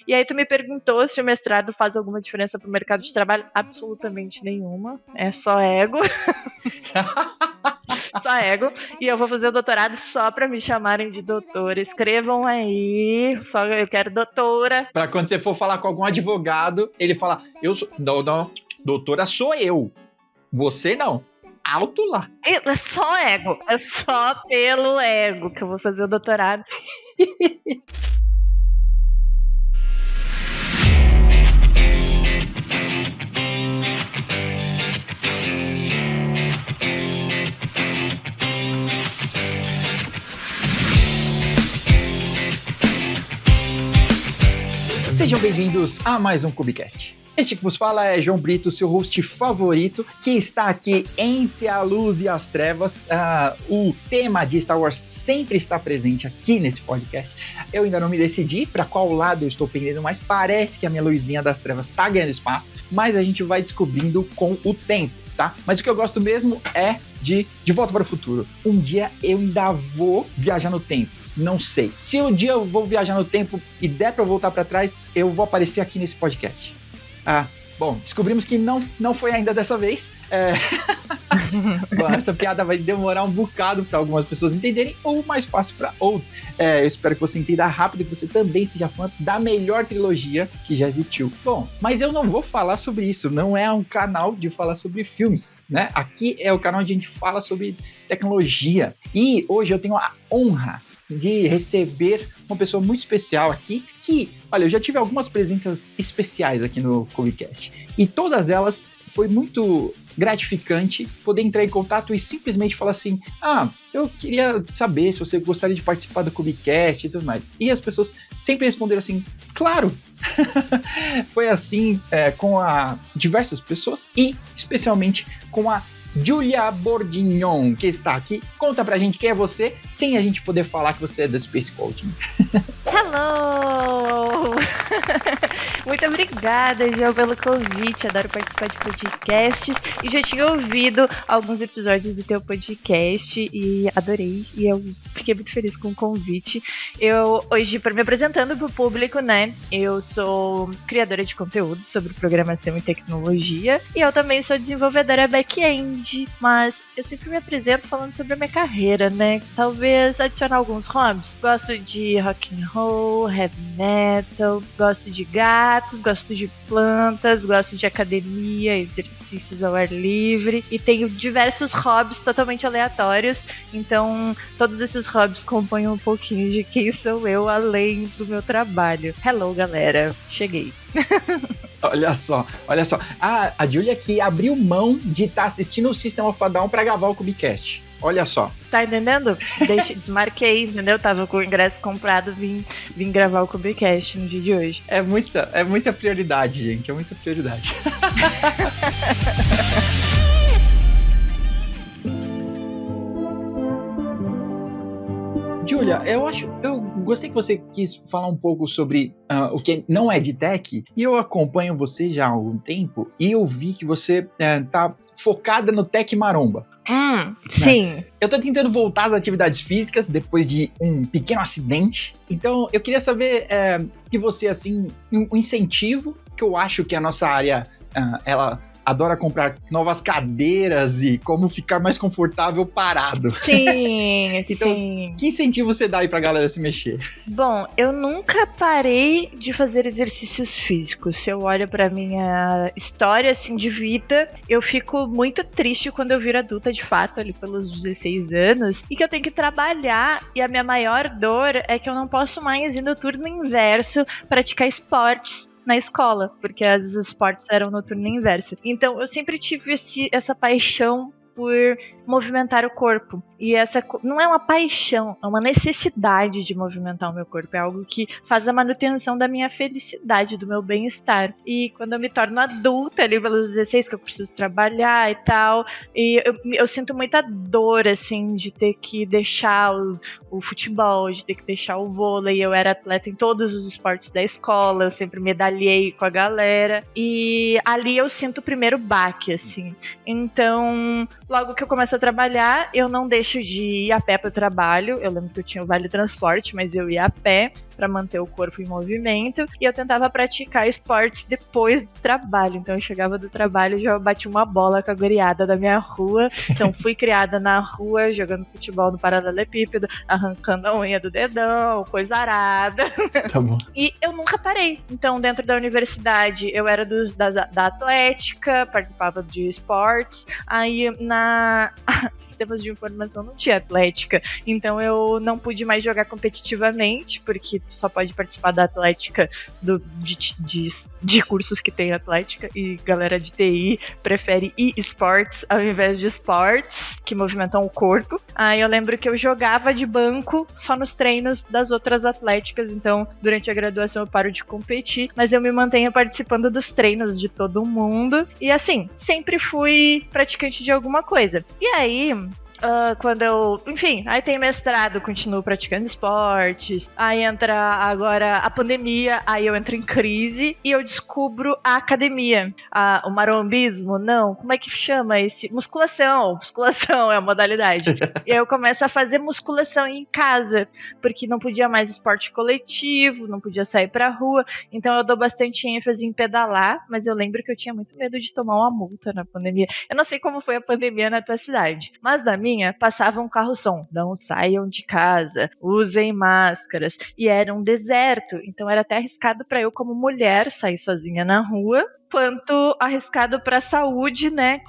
E aí tu me perguntou se o mestrado faz alguma diferença pro mercado de trabalho. Absolutamente nenhuma. É só ego. Só ego. E eu vou fazer o doutorado só pra me chamarem de doutora. Escrevam aí. Só eu quero doutora. Pra quando você for falar com algum advogado, ele falar, não, doutora sou eu. Você não. Alto lá. É só ego. É só pelo ego que eu vou fazer o doutorado. Sejam bem-vindos a mais um Cubicast. Este que vos fala é João Brito, seu host favorito, que está aqui entre a luz e as trevas. O tema de Star Wars sempre está presente aqui nesse podcast. Eu ainda não me decidi para qual lado eu estou pendendo, mas parece que a minha luzinha das trevas está ganhando espaço, mas a gente vai descobrindo com o tempo, tá? Mas o que eu gosto mesmo é de Volta para o Futuro. Um dia eu ainda vou viajar no tempo. Não sei. Se um dia eu vou viajar no tempo e der pra eu voltar pra trás, eu vou aparecer aqui nesse podcast. Bom, descobrimos que não foi ainda dessa vez. Bom, essa piada vai demorar um bocado para algumas pessoas entenderem, ou mais fácil para outras. Eu espero que você entenda rápido e que você também seja fã da melhor trilogia que já existiu. Bom, mas eu não vou falar sobre isso, não é um canal de falar sobre filmes, né? Aqui é o canal onde a gente fala sobre tecnologia. E hoje eu tenho a honra de receber uma pessoa muito especial aqui, que, olha, eu já tive algumas presenças especiais aqui no Cubicast, e todas elas foi muito gratificante poder entrar em contato e simplesmente falar assim, eu queria saber se você gostaria de participar do Cubicast e tudo mais. E as pessoas sempre responderam assim, claro! Foi assim com diversas pessoas e especialmente com a Julia Bordignon, que está aqui. Conta pra gente quem é você, sem a gente poder falar que você é da Space Coaching. Hello! Muito obrigada, João, pelo convite. Adoro participar de podcasts e já tinha ouvido alguns episódios do teu podcast e adorei. E eu fiquei muito feliz com o convite. Eu, hoje, me apresentando pro público, né? Eu sou criadora de conteúdo sobre programação e tecnologia e eu também sou desenvolvedora back-end, mas eu sempre me apresento falando sobre a minha carreira, né? Talvez adicionar alguns hobbies. Gosto de rock and roll, heavy metal, gosto de gatos, gosto de plantas, gosto de academia, exercícios ao ar livre e tenho diversos hobbies totalmente aleatórios, então todos esses hobbies compõem um pouquinho de quem sou eu além do meu trabalho. Hello, galera, cheguei. Olha só. A Julia que abriu mão de estar assistindo o System of a Down para gravar o Cubicast. Olha só. Tá entendendo? Desmarquei, entendeu? Tava com o ingresso comprado, vim gravar o Cubicast no dia de hoje. É muita prioridade, gente. É muita prioridade. Julia, eu gostei que você quis falar um pouco sobre o que não é de tech, e eu acompanho você já há algum tempo, e eu vi que você tá focada no tech maromba. Sim. Né? Eu tô tentando voltar às atividades físicas depois de um pequeno acidente, então eu queria saber de você, assim, um incentivo, que eu acho que a nossa área, ela adora comprar novas cadeiras e como ficar mais confortável parado. Sim, então, sim. Que incentivo você dá aí pra galera se mexer? Bom, eu nunca parei de fazer exercícios físicos. Se eu olho pra minha história, assim, de vida, eu fico muito triste quando eu viro adulta, de fato, ali pelos 16 anos, e que eu tenho que trabalhar, e a minha maior dor é que eu não posso mais ir no turno inverso praticar esportes na escola, porque às vezes os esportes eram no turno inverso. Então eu sempre tive essa paixão por movimentar o corpo. E essa não é uma paixão, é uma necessidade de movimentar o meu corpo. É algo que faz a manutenção da minha felicidade, do meu bem-estar. E quando eu me torno adulta, ali pelos 16, que eu preciso trabalhar e tal, e eu sinto muita dor, assim, de ter que deixar o futebol, de ter que deixar o vôlei. Eu era atleta em todos os esportes da escola, eu sempre medalhei com a galera. E ali eu sinto o primeiro baque, assim. Então, logo que eu começo a trabalhar, eu não deixo de ir a pé para o trabalho. Eu lembro que eu tinha o Vale Transporte, mas eu ia a pé. para manter o corpo em movimento, e eu tentava praticar esportes depois do trabalho. Então eu chegava do trabalho e já bati uma bola com a guriada da minha rua. Então fui criada na rua, jogando futebol no paralelepípedo, arrancando a unha do dedão, coisa arada. Tá bom. E eu nunca parei. Então, dentro da universidade, eu era da atlética, participava de esportes. Aí, na sistemas de informação não tinha atlética. Então, eu não pude mais jogar competitivamente, porque tu só pode participar da atlética de cursos que tem atlética. E galera de TI prefere e-sports ao invés de esportes, que movimentam o corpo. Aí, eu lembro que eu jogava de banco só nos treinos das outras atléticas. Então, durante a graduação eu paro de competir, mas eu me mantenho participando dos treinos de todo mundo. E assim, sempre fui praticante de alguma coisa. E aí, quando eu... Enfim, aí tem mestrado, continuo praticando esportes. Aí entra agora a pandemia, aí eu entro em crise e eu descubro a academia. O marombismo, não, como é que chama esse? Musculação é a modalidade. E aí eu começo a fazer musculação em casa, porque não podia mais esporte coletivo, não podia sair pra rua. Então eu dou bastante ênfase em pedalar, mas eu lembro que eu tinha muito medo de tomar uma multa na pandemia. Eu não sei como foi a pandemia na tua cidade, mas na minha passava um carro-som, não saiam de casa, usem máscaras, e era um deserto, então era até arriscado para eu como mulher sair sozinha na rua, quanto arriscado para a saúde, né?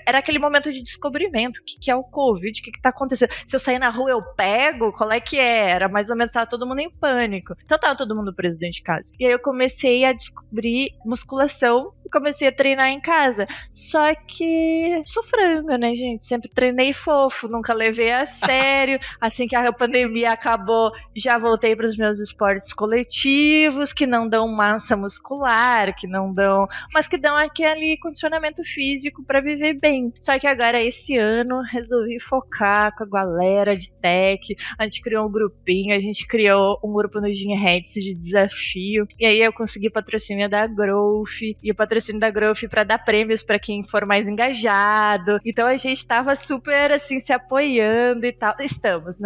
Era aquele momento de descobrimento, o que é o Covid, o que tá acontecendo? Se eu sair na rua, eu pego? Qual é que é? Era mais ou menos, tava todo mundo em pânico. Então tava todo mundo preso dentro de casa. E aí eu comecei a descobrir musculação e comecei a treinar em casa. Só que sou franga, né, gente? Sempre treinei fofo, nunca levei a sério. Assim que a pandemia acabou, já voltei para os meus esportes coletivos, que não dão massa muscular, que não dão, mas que dão aquele condicionamento físico para viver bem. Só que agora, esse ano, resolvi focar com a galera de tech. A gente criou um grupinho, a gente criou um grupo no Ginheads de desafio, e aí eu consegui patrocínio da Growth, e o patrocínio da Growth para dar prêmios para quem for mais engajado. Então a gente tava super assim se apoiando e tal. Estamos.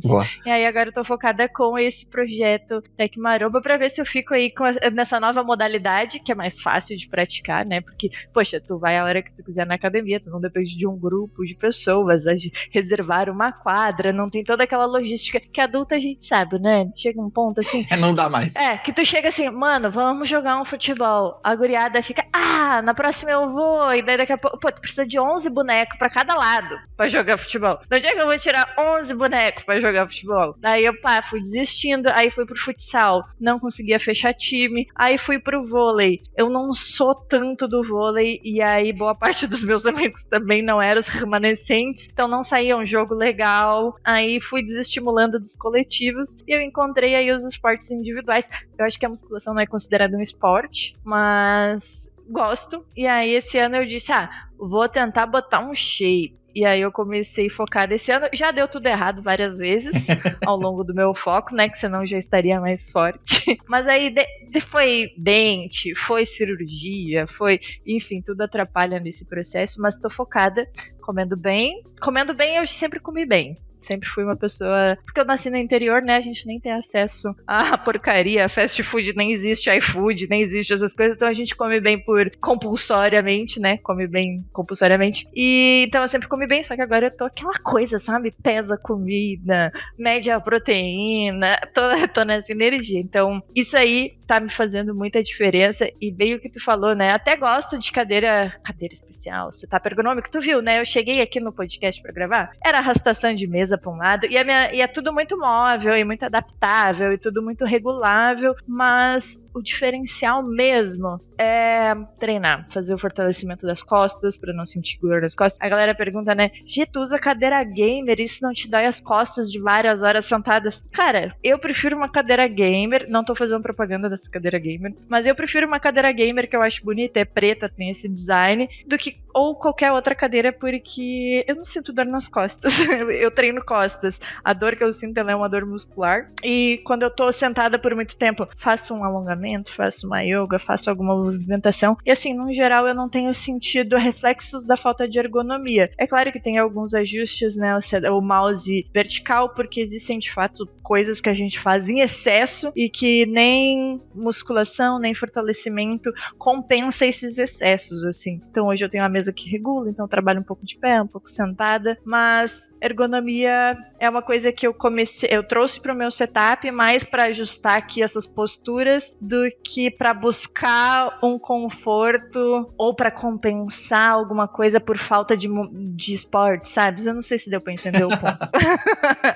Boa. E aí agora eu tô focada com esse projeto Tech Maromba para ver se eu fico aí nessa nova modalidade, que é mais fácil de praticar, né? Porque, poxa, tu vai a hora que tu quiser na academia, tu não depende de um grupo de pessoas, de reservar uma quadra, não tem toda aquela logística que adulta a gente sabe, né? Chega um ponto assim... Não dá mais. Que tu chega assim, mano, vamos jogar um futebol. A guriada fica, na próxima eu vou, e daí daqui a pouco, tu precisa de 11 bonecos pra cada lado pra jogar futebol. De onde é que eu vou tirar 11 bonecos pra jogar futebol? Daí eu, fui desistindo, aí fui pro futsal, não conseguia fechar time, aí fui pro vôlei. Eu não sou tanto do vôlei, e aí boa parte dos meus amigos também não eram os remanescentes, então não saía um jogo legal. Aí fui desestimulando dos coletivos, e eu encontrei aí os esportes individuais. Eu acho que a musculação não é considerada um esporte, mas gosto. E aí esse ano eu disse, vou tentar botar um shape. E aí eu comecei focada esse ano. Já deu tudo errado várias vezes ao longo do meu foco, né? Que senão já estaria mais forte. Mas aí foi dente, foi cirurgia, enfim, tudo atrapalha nesse processo. Mas tô focada, comendo bem. Comendo bem, eu sempre comi bem. Sempre fui uma pessoa... Porque eu nasci no interior, né? A gente nem tem acesso à porcaria. Fast food nem existe, iFood nem existe, essas coisas. Então a gente come bem compulsoriamente, né? Come bem compulsoriamente. E então eu sempre comi bem, só que agora eu tô aquela coisa, sabe? Pesa comida, mede a proteína. Tô nessa energia. Então isso aí tá me fazendo muita diferença. E bem o que tu falou, né? Até gosto de cadeira especial, setup ergonômico. Tu viu, né? Eu cheguei aqui no podcast pra gravar. Era arrastação de mesa para um lado, e é tudo muito móvel e muito adaptável e tudo muito regulável, mas o diferencial mesmo é treinar, fazer o fortalecimento das costas para não sentir dor nas costas. A galera pergunta, né, tu usa cadeira gamer, isso não te dói as costas de várias horas sentadas? Cara, eu prefiro uma cadeira gamer, não tô fazendo propaganda essa cadeira gamer. Mas eu prefiro uma cadeira gamer que eu acho bonita, é preta, tem esse design, do que ou qualquer outra cadeira, porque eu não sinto dor nas costas. Eu treino costas. A dor que eu sinto, ela é uma dor muscular. E quando eu tô sentada por muito tempo, faço um alongamento, faço uma yoga, faço alguma movimentação. E assim, no geral, eu não tenho sentido reflexos da falta de ergonomia. É claro que tem alguns ajustes, né? O mouse vertical, porque existem de fato coisas que a gente faz em excesso e que nem musculação, nem fortalecimento compensa esses excessos, assim. Então hoje eu tenho uma mesa que regula, então eu trabalho um pouco de pé, um pouco sentada, mas ergonomia é uma coisa que eu trouxe para o meu setup mais para ajustar aqui essas posturas do que para buscar um conforto ou para compensar alguma coisa por falta de esporte, sabe? Eu não sei se deu para entender o ponto.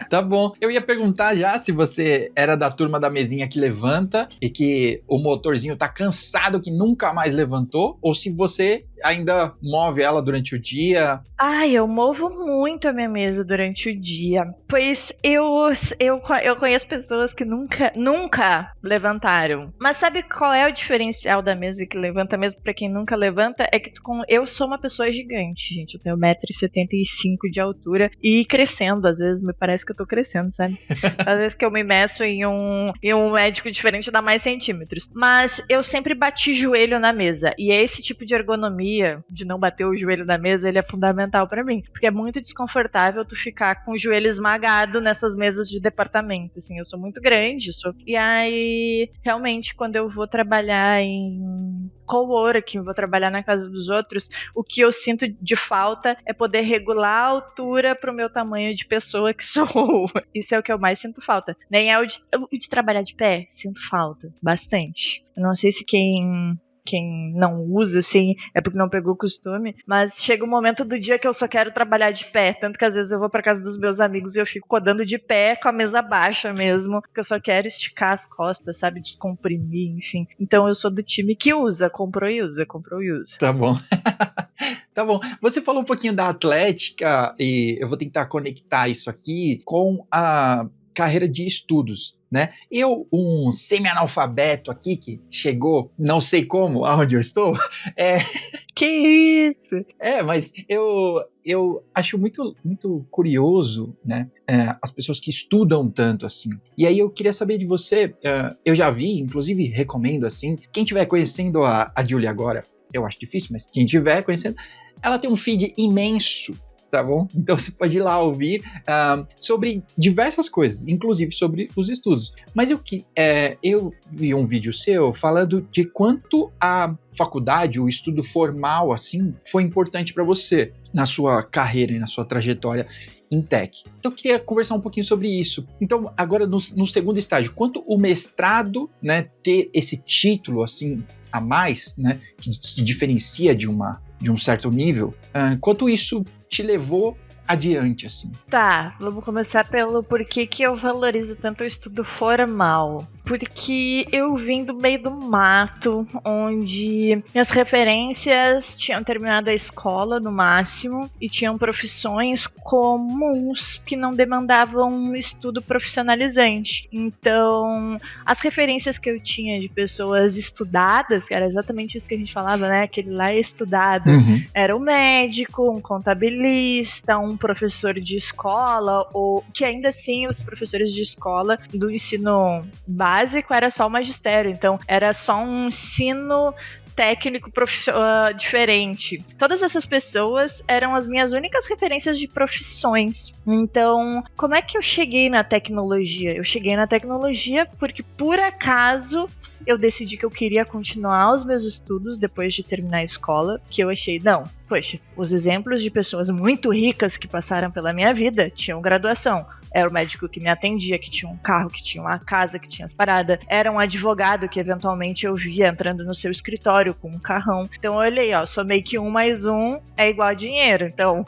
Tá bom. Eu ia perguntar já se você era da turma da mesinha que levanta e que o motorzinho tá cansado que nunca mais levantou, ou se você ainda move ela durante o dia. Eu movo muito a minha mesa durante o dia, pois eu conheço pessoas que nunca levantaram. Mas sabe qual é o diferencial da mesa que levanta, mesmo pra quem nunca levanta? É que eu sou uma pessoa gigante, gente. Eu tenho 1,75 m de altura e crescendo. Às vezes me parece que eu tô crescendo, sabe? Às vezes que eu me meço em um médico diferente dá mais centímetros. Mas eu sempre bati joelho na mesa. E esse tipo de ergonomia de não bater o joelho na mesa, ele é fundamental pra mim, porque é muito desconfortável tu ficar com o joelho esmagado nessas mesas de departamento, assim, eu sou muito grande, e aí, realmente, quando eu vou trabalhar em coworking, vou trabalhar na casa dos outros, o que eu sinto de falta é poder regular a altura pro meu tamanho de pessoa que sou. Isso é o que eu mais sinto falta. Nem é o de trabalhar de pé, sinto falta, bastante. Eu não sei se quem não usa, assim, é porque não pegou o costume, mas chega um momento do dia que eu só quero trabalhar de pé, tanto que às vezes eu vou pra casa dos meus amigos e eu fico codando de pé com a mesa baixa mesmo, porque eu só quero esticar as costas, sabe, descomprimir, enfim. Então eu sou do time que usa, comprou e usa. Tá bom. Tá bom. Você falou um pouquinho da atlética e eu vou tentar conectar isso aqui com a carreira de estudos, né? Eu, um semi-analfabeto aqui, que chegou, não sei como, aonde eu estou, Que isso? mas eu acho muito, muito curioso, né? As pessoas que estudam tanto assim. E aí eu queria saber de você, eu já vi, inclusive recomendo assim, quem estiver conhecendo a Julie agora, eu acho difícil, mas quem estiver conhecendo, ela tem um feed imenso, tá bom? Então você pode ir lá ouvir sobre diversas coisas, inclusive sobre os estudos. Mas eu vi um vídeo seu falando de quanto a faculdade, o estudo formal, assim, foi importante para você na sua carreira e na sua trajetória em tech. Então eu queria conversar um pouquinho sobre isso. Então, agora no segundo estágio, quanto o mestrado, né, ter esse título, assim, a mais, né, que se diferencia de um certo nível, quanto isso te levou adiante, assim? Tá, vamos começar pelo porquê que eu valorizo tanto o estudo formal. Porque eu vim do meio do mato, onde minhas referências tinham terminado a escola no máximo e tinham profissões comuns que não demandavam um estudo profissionalizante. Então, as referências que eu tinha de pessoas estudadas, que era exatamente isso que a gente falava, né? Aquele lá estudado, era um médico, um contabilista, um professor de escola, ou que ainda assim os professores de escola do ensino básico era só o magistério, então era só um ensino técnico diferente. Todas essas pessoas eram as minhas únicas referências de profissões. Então, como é que eu cheguei na tecnologia? Eu cheguei na tecnologia porque, por acaso, eu decidi que eu queria continuar os meus estudos depois de terminar a escola, que eu achei, não, poxa, os exemplos de pessoas muito ricas que passaram pela minha vida tinham graduação. Era o médico que me atendia, que tinha um carro, que tinha uma casa, que tinha as paradas. Era um advogado que eventualmente eu via entrando no seu escritório com um carrão. Então eu olhei, somei que 1 mais 1 é igual a dinheiro. Então,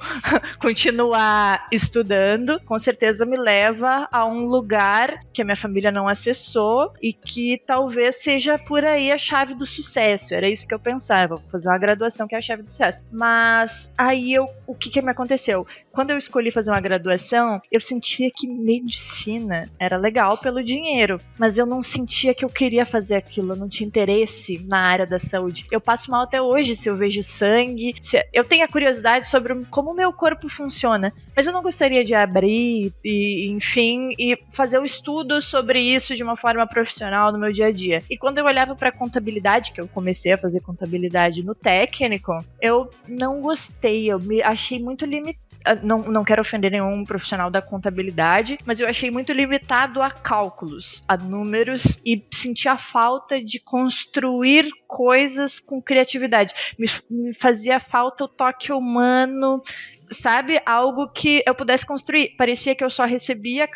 continuar estudando, com certeza me leva a um lugar que a minha família não acessou e que talvez seja por aí a chave do sucesso. Era isso que eu pensava, vou fazer uma graduação que é a chave do sucesso. Mas aí o que me aconteceu? Quando eu escolhi fazer uma graduação, eu sentia que medicina era legal pelo dinheiro, mas eu não sentia que eu queria fazer aquilo, eu não tinha interesse na área da saúde. Eu passo mal até hoje se eu vejo sangue, eu tenho a curiosidade sobre como o meu corpo funciona, mas eu não gostaria de abrir e, enfim, e fazer um estudo sobre isso de uma forma profissional no meu dia a dia. E quando eu olhava para contabilidade, que eu comecei a fazer contabilidade no técnico, eu não gostei, eu me achei muito limitado. Não quero ofender nenhum profissional da contabilidade, mas eu achei muito limitado a cálculos, a números, e senti a falta de construir coisas com criatividade. Me fazia falta o toque humano, sabe? Algo que eu pudesse construir. Parecia que eu só recebia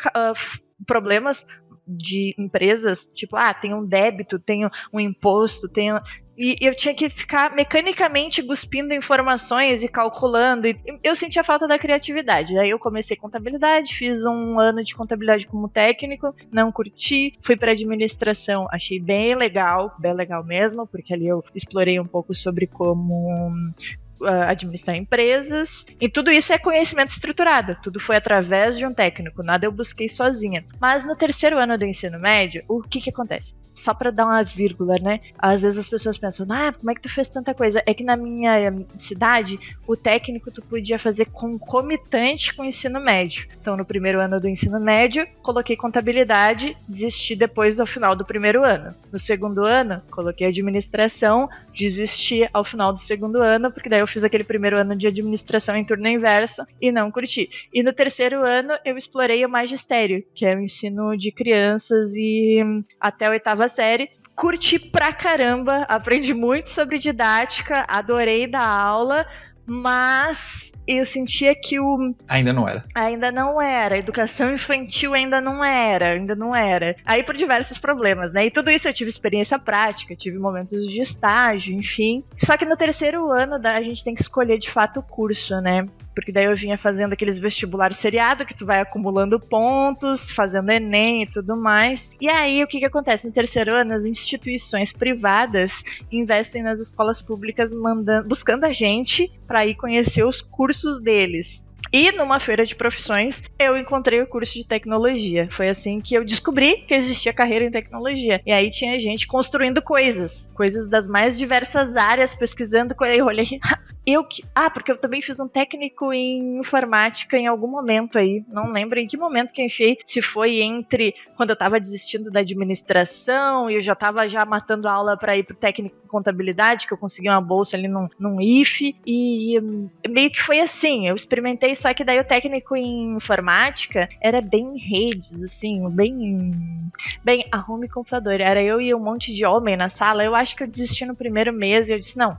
problemas de empresas, tipo, tem um débito, tem um imposto, e eu tinha que ficar mecanicamente cuspindo informações e calculando. E eu sentia falta da criatividade. Aí eu comecei contabilidade, fiz um ano de contabilidade como técnico, não curti, fui para administração, achei bem legal mesmo, porque ali eu explorei um pouco sobre como administrar empresas, e tudo isso é conhecimento estruturado, tudo foi através de um técnico, nada eu busquei sozinha. Mas no terceiro ano do ensino médio, o que acontece? Só para dar uma vírgula, né? Às vezes as pessoas pensam, como é que tu fez tanta coisa? É que na minha cidade, o técnico tu podia fazer concomitante com o ensino médio. Então no primeiro ano do ensino médio, coloquei contabilidade, desisti depois do final do primeiro ano. No segundo ano, coloquei administração, desisti ao final do segundo ano, porque daí eu fiz aquele primeiro ano de administração em turno inverso e não curti. E no terceiro ano eu explorei o magistério, que é o ensino de crianças e até a oitava série. Curti pra caramba, aprendi muito sobre didática, adorei dar aula, mas eu sentia que Ainda não era. A educação infantil ainda não era. Aí por diversos problemas, né? E tudo isso eu tive experiência prática, tive momentos de estágio, enfim. Só que no terceiro ano a gente tem que escolher de fato o curso, né? Porque daí eu vinha fazendo aqueles vestibulares seriado que tu vai acumulando pontos, fazendo Enem e tudo mais. E aí o que acontece? No terceiro ano, as instituições privadas investem nas escolas públicas buscando a gente para ir conhecer os cursos deles. E numa feira de profissões, eu encontrei o curso de tecnologia. Foi assim que eu descobri que existia carreira em tecnologia. E aí tinha gente construindo coisas das mais diversas áreas, pesquisando. Eu olhei, porque eu também fiz um técnico em informática em algum momento aí. Não lembro em que momento que eu enfiei. Se foi entre quando eu tava desistindo da administração e eu já tava matando a aula para ir pro técnico em contabilidade, que eu consegui uma bolsa ali num IFE. E meio que foi assim, eu experimentei, só que daí o técnico em informática era bem em redes, assim, bem arrume computador. Era eu e um monte de homem na sala. Eu acho que eu desisti no primeiro mês e eu disse, não,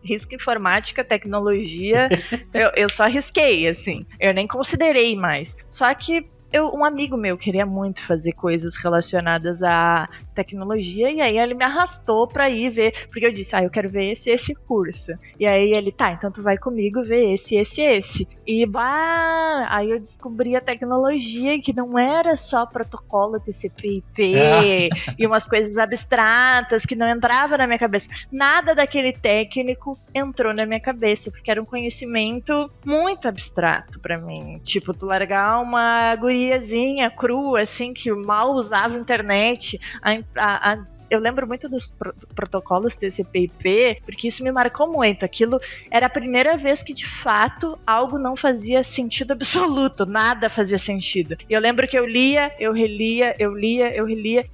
risco informática, tecnologia, eu só risquei, assim, eu nem considerei mais. Só que um amigo meu queria muito fazer coisas relacionadas à tecnologia, e aí ele me arrastou pra ir ver, porque eu disse, eu quero ver esse curso. E aí ele, então tu vai comigo ver esse. E aí eu descobri a tecnologia, que não era só protocolo TCP/IP e umas coisas abstratas que não entrava na minha cabeça. Nada daquele técnico entrou na minha cabeça, porque era um conhecimento muito abstrato pra mim. Tipo, tu largar uma guriazinha crua, assim, que mal usava a internet, eu lembro muito dos protocolos TCP/IP, porque isso me marcou muito. Aquilo era a primeira vez que, de fato, algo não fazia sentido absoluto. Nada fazia sentido. E eu lembro que eu lia, eu relia.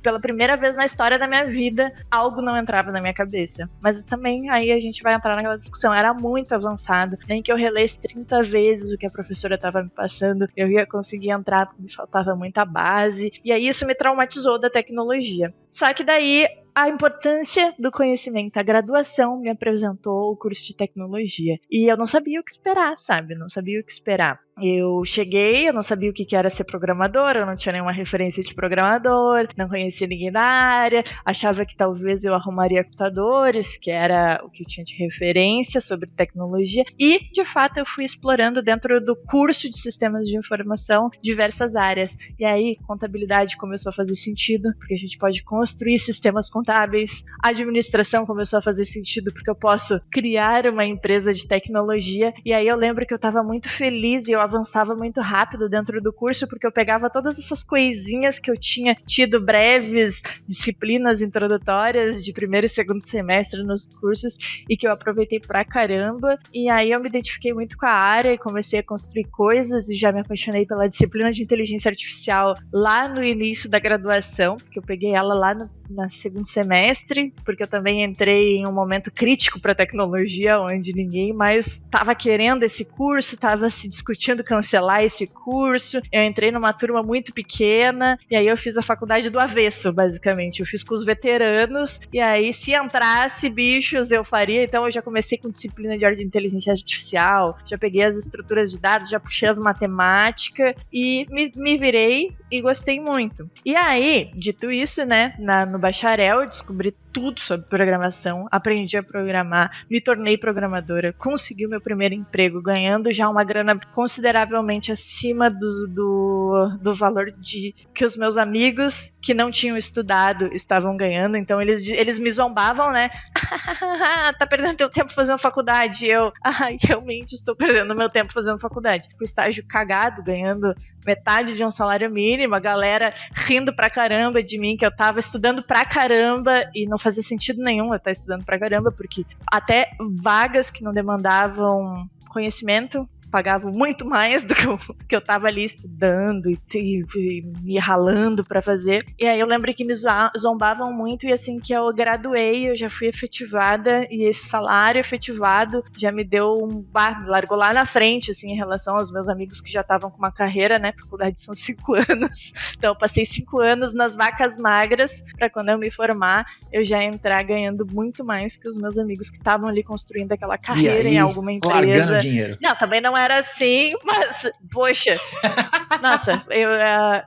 Pela primeira vez na história da minha vida, algo não entrava na minha cabeça. Mas também, aí a gente vai entrar naquela discussão. Era muito avançado. Nem que eu relesse 30 vezes o que a professora estava me passando, eu ia conseguir entrar, porque me faltava muita base. E aí isso me traumatizou da tecnologia. Só que daí a importância do conhecimento, a graduação me apresentou o curso de tecnologia. E eu não sabia o que esperar, sabe? Eu não sabia o que esperar. Eu cheguei, eu não sabia o que era ser programador, eu não tinha nenhuma referência de programador, não conhecia ninguém da área, achava que talvez eu arrumaria computadores, que era o que eu tinha de referência sobre tecnologia, e de fato eu fui explorando dentro do curso de sistemas de informação diversas áreas. E aí contabilidade começou a fazer sentido, porque a gente pode construir sistemas contábeis, a administração começou a fazer sentido, porque eu posso criar uma empresa de tecnologia. E aí eu lembro que eu estava muito feliz e eu avançava muito rápido dentro do curso, porque eu pegava todas essas coisinhas que eu tinha tido breves disciplinas introdutórias de primeiro e segundo semestre nos cursos e que eu aproveitei pra caramba. E aí eu me identifiquei muito com a área e comecei a construir coisas e já me apaixonei pela disciplina de inteligência artificial lá no início da graduação, porque eu peguei ela lá no segundo semestre, porque eu também entrei em um momento crítico para a tecnologia, onde ninguém mais estava querendo esse curso, estava se discutindo cancelar esse curso. Eu entrei numa turma muito pequena, e aí eu fiz a faculdade do avesso, basicamente. Eu fiz com os veteranos, e aí se entrasse bichos, eu faria. Então eu já comecei com disciplina de inteligência artificial, já peguei as estruturas de dados, já puxei as matemáticas, e me virei e gostei muito. E aí, dito isso, né, no bacharel, eu descobri tudo sobre programação, aprendi a programar, me tornei programadora, consegui o meu primeiro emprego, ganhando já uma grana consideravelmente acima do valor que os meus amigos que não tinham estudado estavam ganhando. Então eles me zombavam, né? Tá perdendo teu tempo fazendo faculdade. Eu, realmente estou perdendo meu tempo fazendo faculdade. Com estágio cagado, ganhando metade de um salário mínimo, a galera rindo pra caramba de mim, que eu tava estudando pra caramba e não fazia sentido nenhum eu estar estudando pra caramba, porque até vagas que não demandavam conhecimento pagavam muito mais do que eu tava ali estudando e me ralando pra fazer. E aí eu lembro que me zombavam muito, e assim que eu graduei, eu já fui efetivada, e esse salário efetivado já me deu me largou lá na frente, assim, em relação aos meus amigos que já estavam com uma carreira, né? Faculdade são 5 anos. Então eu passei 5 anos nas vacas magras pra quando eu me formar, eu já entrar ganhando muito mais que os meus amigos que estavam ali construindo aquela carreira em alguma empresa. Largando dinheiro. Não, também não era assim, mas, poxa, nossa, eu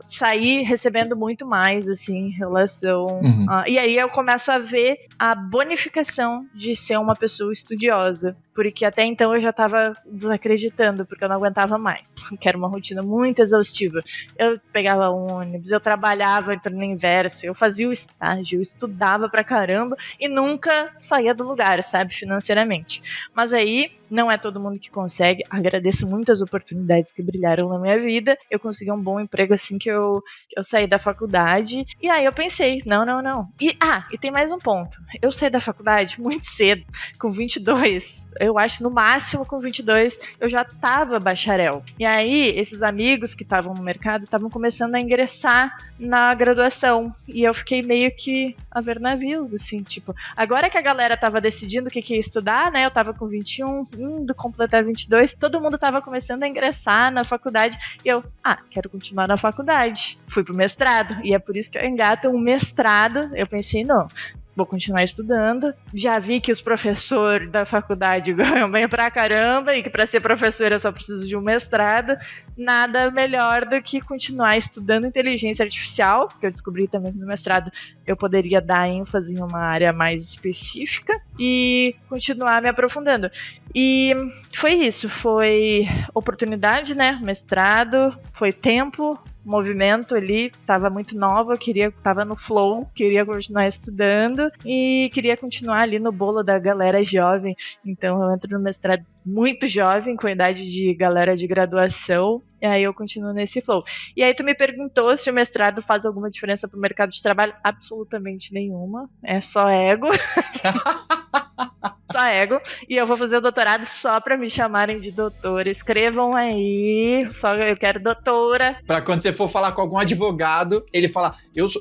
saí recebendo muito mais, assim, em relação... e aí eu começo a ver a bonificação de ser uma pessoa estudiosa, porque até então eu já estava desacreditando, porque eu não aguentava mais, porque era uma rotina muito exaustiva. Eu pegava ônibus, eu trabalhava em turno inverso, eu fazia o estágio, eu estudava pra caramba e nunca saía do lugar, sabe, financeiramente. Mas aí, não é todo mundo que consegue. Agradeço muito as oportunidades que brilharam na minha vida. Eu consegui um bom emprego assim que eu saí da faculdade. E aí eu pensei, não. E tem mais um ponto. Eu saí da faculdade muito cedo, com 22. Eu acho, no máximo, com 22, eu já tava bacharel. E aí, esses amigos que estavam no mercado estavam começando a ingressar na graduação. E eu fiquei meio que a ver navios, assim, tipo... Agora que a galera tava decidindo o que ia estudar, né? Eu tava com 21, indo completar 22. Todo mundo tava começando a ingressar na faculdade. E eu, quero continuar na faculdade. Fui pro mestrado. E é por isso que eu engato um mestrado. Eu pensei, não... Vou continuar estudando. Já vi que os professores da faculdade ganham bem pra caramba e que pra ser professor eu só preciso de um mestrado. Nada melhor do que continuar estudando inteligência artificial, porque eu descobri também que no mestrado eu poderia dar ênfase em uma área mais específica e continuar me aprofundando. E foi isso, foi oportunidade, né? Mestrado, foi tempo, movimento ali, tava muito nova, tava no flow, queria continuar estudando e queria continuar ali no bolo da galera jovem. Então eu entro no mestrado muito jovem, com a idade de galera de graduação, e aí eu continuo nesse flow. E aí tu me perguntou se o mestrado faz alguma diferença pro mercado de trabalho? Absolutamente nenhuma, é só ego. Só ego, e eu vou fazer o doutorado só pra me chamarem de doutora. Escrevam aí, só eu quero doutora. Pra quando você for falar com algum advogado, ele falar,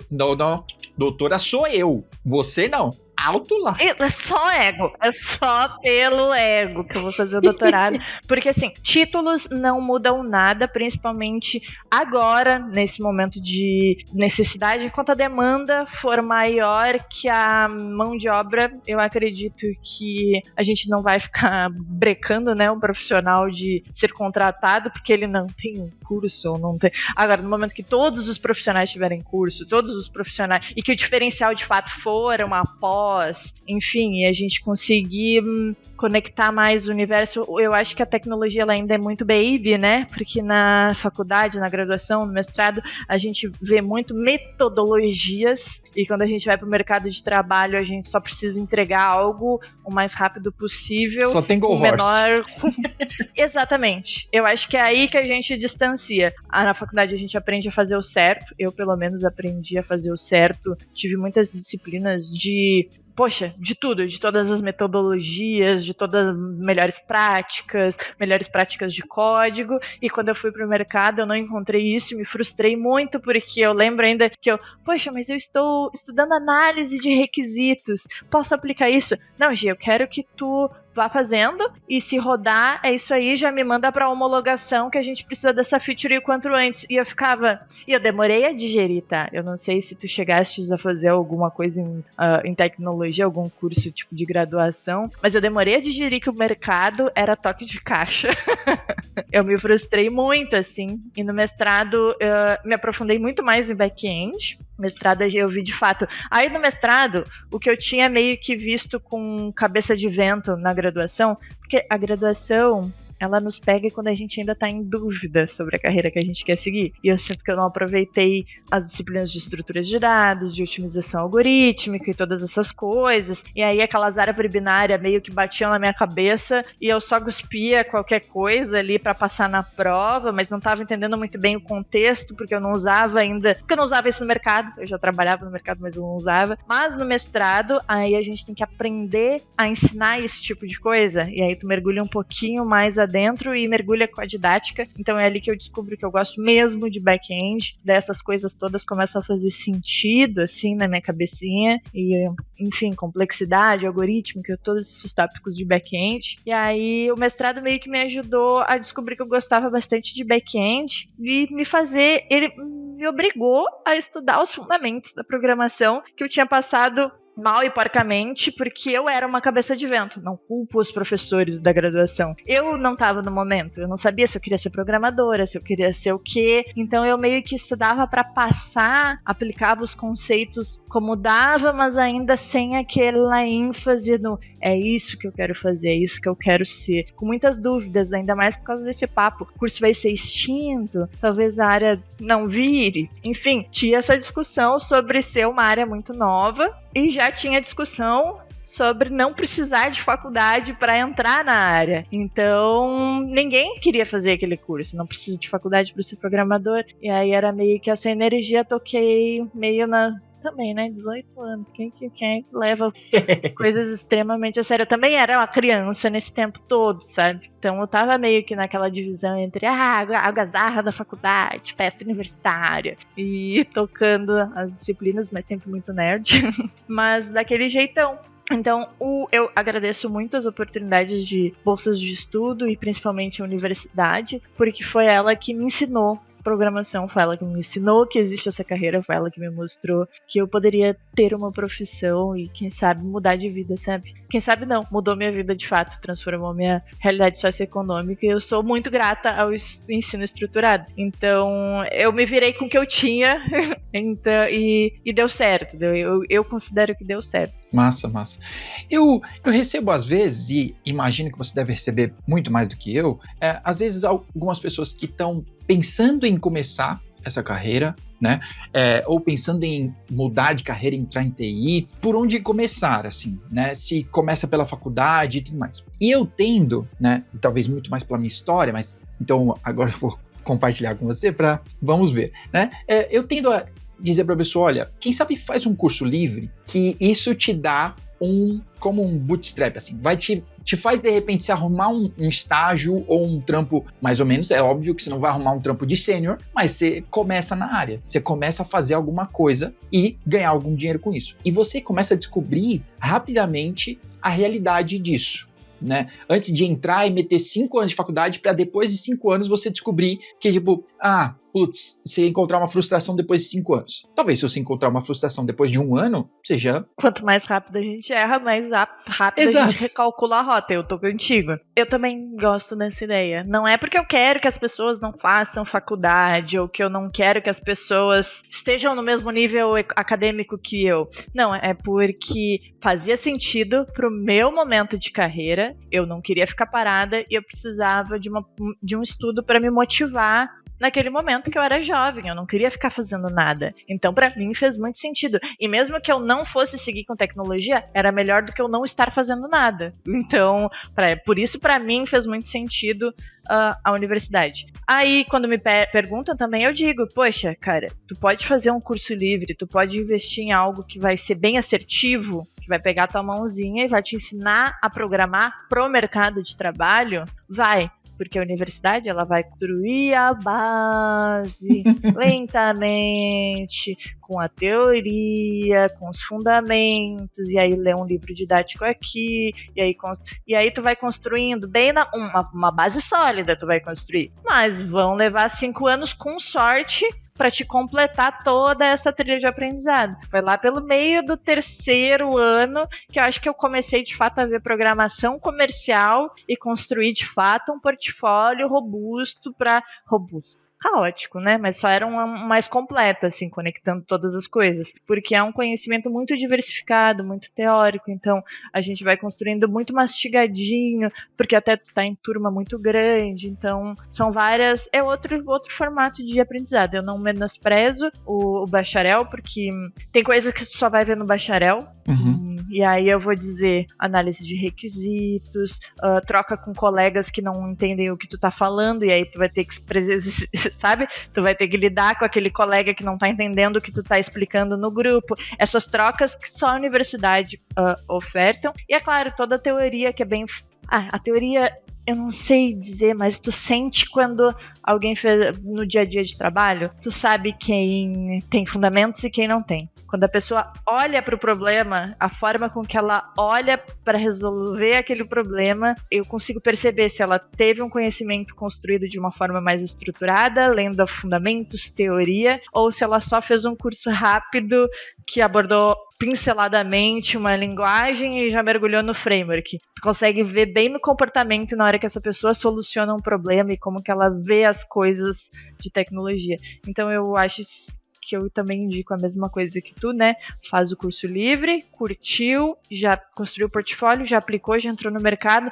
não, doutora sou eu, você não. Alto lá. É só ego, é só pelo ego que eu vou fazer o doutorado, porque assim, títulos não mudam nada, principalmente agora, nesse momento de necessidade, enquanto a demanda for maior que a mão de obra, eu acredito que a gente não vai ficar brecando, né, um profissional de ser contratado, porque ele não tem um curso, ou não tem... Agora, no momento que todos os profissionais tiverem curso, todos os profissionais, e que o diferencial de fato for uma pós, pós, enfim, e a gente conseguir conectar mais o universo. Eu acho que a tecnologia ela ainda é muito baby, né? Porque na faculdade, na graduação, no mestrado, a gente vê muito metodologias e quando a gente vai para o mercado de trabalho, a gente só precisa entregar algo o mais rápido possível. Só tem Go Horse. Exatamente. Eu acho que é aí que a gente distancia. Na faculdade a gente aprende a fazer o certo. Eu, pelo menos, aprendi a fazer o certo. Tive muitas disciplinas de tudo, de todas as metodologias, de todas as melhores práticas de código, e quando eu fui pro mercado eu não encontrei isso, me frustrei muito, porque eu lembro ainda que mas eu estou estudando análise de requisitos, posso aplicar isso? Não, Gi, eu quero que tu vá fazendo, e se rodar, é isso aí, já me manda pra homologação que a gente precisa dessa feature o quanto antes. E eu demorei a digerir, tá? Eu não sei se tu chegaste a fazer alguma coisa em tecnologia, algum curso tipo de graduação, mas eu demorei a digerir que o mercado era toque de caixa. Eu me frustrei muito, assim, e no mestrado me aprofundei muito mais em back-end. Mestrado eu vi de fato. Aí no mestrado, o que eu tinha meio que visto com cabeça de vento na graduação, porque a graduação, ela nos pega quando a gente ainda tá em dúvida sobre a carreira que a gente quer seguir. E eu sinto que eu não aproveitei as disciplinas de estruturas de dados, de otimização algorítmica e todas essas coisas. E aí aquelas árvore binária meio que batiam na minha cabeça e eu só cuspia qualquer coisa ali pra passar na prova, mas não tava entendendo muito bem o contexto, porque eu não usava ainda, porque eu não usava isso no mercado. Eu já trabalhava no mercado, mas eu não usava. Mas no mestrado, aí a gente tem que aprender a ensinar esse tipo de coisa. E aí tu mergulha um pouquinho mais dentro e mergulha com a didática, então é ali que eu descubro que eu gosto mesmo de back-end, dessas coisas todas começam a fazer sentido, assim, na minha cabecinha, e, enfim, complexidade, algorítmica, todos esses tópicos de back-end, e aí o mestrado meio que me ajudou a descobrir que eu gostava bastante de back-end, e ele me obrigou a estudar os fundamentos da programação que eu tinha passado mal e porcamente, porque eu era uma cabeça de vento. Não culpo os professores da graduação. Eu não estava no momento. Eu não sabia se eu queria ser programadora, se eu queria ser o quê. Então eu meio que estudava para passar, aplicava os conceitos como dava, mas ainda sem aquela ênfase no é isso que eu quero fazer, é isso que eu quero ser. Com muitas dúvidas, ainda mais por causa desse papo. O curso vai ser extinto, talvez a área não vire. Enfim, tinha essa discussão sobre ser uma área muito nova e já tinha discussão sobre não precisar de faculdade para entrar na área. Então, ninguém queria fazer aquele curso. Não precisa de faculdade para ser programador. E aí era meio que essa energia, toquei meio também, né? 18 anos. Quem leva coisas extremamente a sério? Eu também era uma criança nesse tempo todo, sabe? Então eu tava meio que naquela divisão entre a algazarra da faculdade, festa universitária, e tocando as disciplinas, mas sempre muito nerd. Mas daquele jeitão. Então, eu agradeço muito as oportunidades de bolsas de estudo e principalmente a universidade, porque foi ela que me ensinou programação, foi ela que me ensinou que existe essa carreira, foi ela que me mostrou que eu poderia ter uma profissão e, quem sabe, mudar de vida, sabe? Quem sabe não, mudou minha vida de fato, transformou minha realidade socioeconômica e eu sou muito grata ao ensino estruturado. Então, eu me virei com o que eu tinha então, e deu certo, eu considero que deu certo. Massa. Eu recebo às vezes, e imagino que você deve receber muito mais do que eu, às vezes algumas pessoas que estão pensando em começar essa carreira, né? Ou pensando em mudar de carreira, entrar em TI, por onde começar, assim, né? Se começa pela faculdade e tudo mais. E eu tendo, né? E talvez muito mais pela minha história, mas então agora eu vou compartilhar com você vamos ver, né? Eu tendo a dizer para a pessoa, olha, quem sabe faz um curso livre, que isso te dá como um bootstrap, assim, vai te faz de repente se arrumar um estágio ou um trampo, mais ou menos, é óbvio que você não vai arrumar um trampo de sênior, mas você começa na área, você começa a fazer alguma coisa e ganhar algum dinheiro com isso. E você começa a descobrir rapidamente a realidade disso, né? Antes de entrar e meter 5 anos de faculdade para depois de 5 anos você descobrir que, tipo, você encontrar uma frustração depois de 5 anos. Talvez se você encontrar uma frustração depois de 1 ano, seja... Quanto mais rápido a gente erra, mais rápido a gente recalcula a rota. Eu tô contigo. Eu também gosto dessa ideia. Não é porque eu quero que as pessoas não façam faculdade ou que eu não quero que as pessoas estejam no mesmo nível acadêmico que eu. Não, é porque fazia sentido pro meu momento de carreira. Eu não queria ficar parada e eu precisava de um estudo para me motivar naquele momento que eu era jovem, eu não queria ficar fazendo nada. Então, pra mim, fez muito sentido. E mesmo que eu não fosse seguir com tecnologia, era melhor do que eu não estar fazendo nada. Então, por isso, pra mim, fez muito sentido a universidade. Aí, quando me perguntam também, eu digo, poxa, cara, tu pode fazer um curso livre, tu pode investir em algo que vai ser bem assertivo, que vai pegar tua mãozinha e vai te ensinar a programar pro mercado de trabalho, vai. Porque a universidade, ela vai construir a base lentamente, com a teoria, com os fundamentos, e aí lê um livro didático aqui, e aí tu vai construindo bem uma base sólida, tu vai construir. Mas vão levar 5 anos com sorte para te completar toda essa trilha de aprendizado. Foi lá pelo meio do 3º ano que eu acho que eu comecei de fato a ver programação comercial e construir de fato um portfólio robusto. Caótico, né? Mas só era um mais completo, assim, conectando todas as coisas. Porque é um conhecimento muito diversificado, muito teórico, então a gente vai construindo muito mastigadinho, porque até tu tá em turma muito grande, então são várias... É outro formato de aprendizado. Eu não menosprezo o bacharel, porque tem coisas que tu só vai ver no bacharel, e aí eu vou dizer análise de requisitos, troca com colegas que não entendem o que tu tá falando, e aí tu vai ter que sabe? Tu vai ter que lidar com aquele colega que não tá entendendo o que tu tá explicando no grupo. Essas trocas que só a universidade ofertam. E é claro, toda a teoria que é bem... a teoria... Eu não sei dizer, mas tu sente quando alguém fez no dia a dia de trabalho, tu sabe quem tem fundamentos e quem não tem. Quando a pessoa olha para o problema, a forma com que ela olha para resolver aquele problema, eu consigo perceber se ela teve um conhecimento construído de uma forma mais estruturada, lendo fundamentos, teoria, ou se ela só fez um curso rápido que abordou pinceladamente uma linguagem e já mergulhou no framework. Tu consegue ver bem no comportamento na hora que essa pessoa soluciona um problema e como que ela vê as coisas de tecnologia. Então eu acho que eu também indico a mesma coisa que tu, né? Faz o curso livre, curtiu, já construiu o portfólio, já aplicou, já entrou no mercado,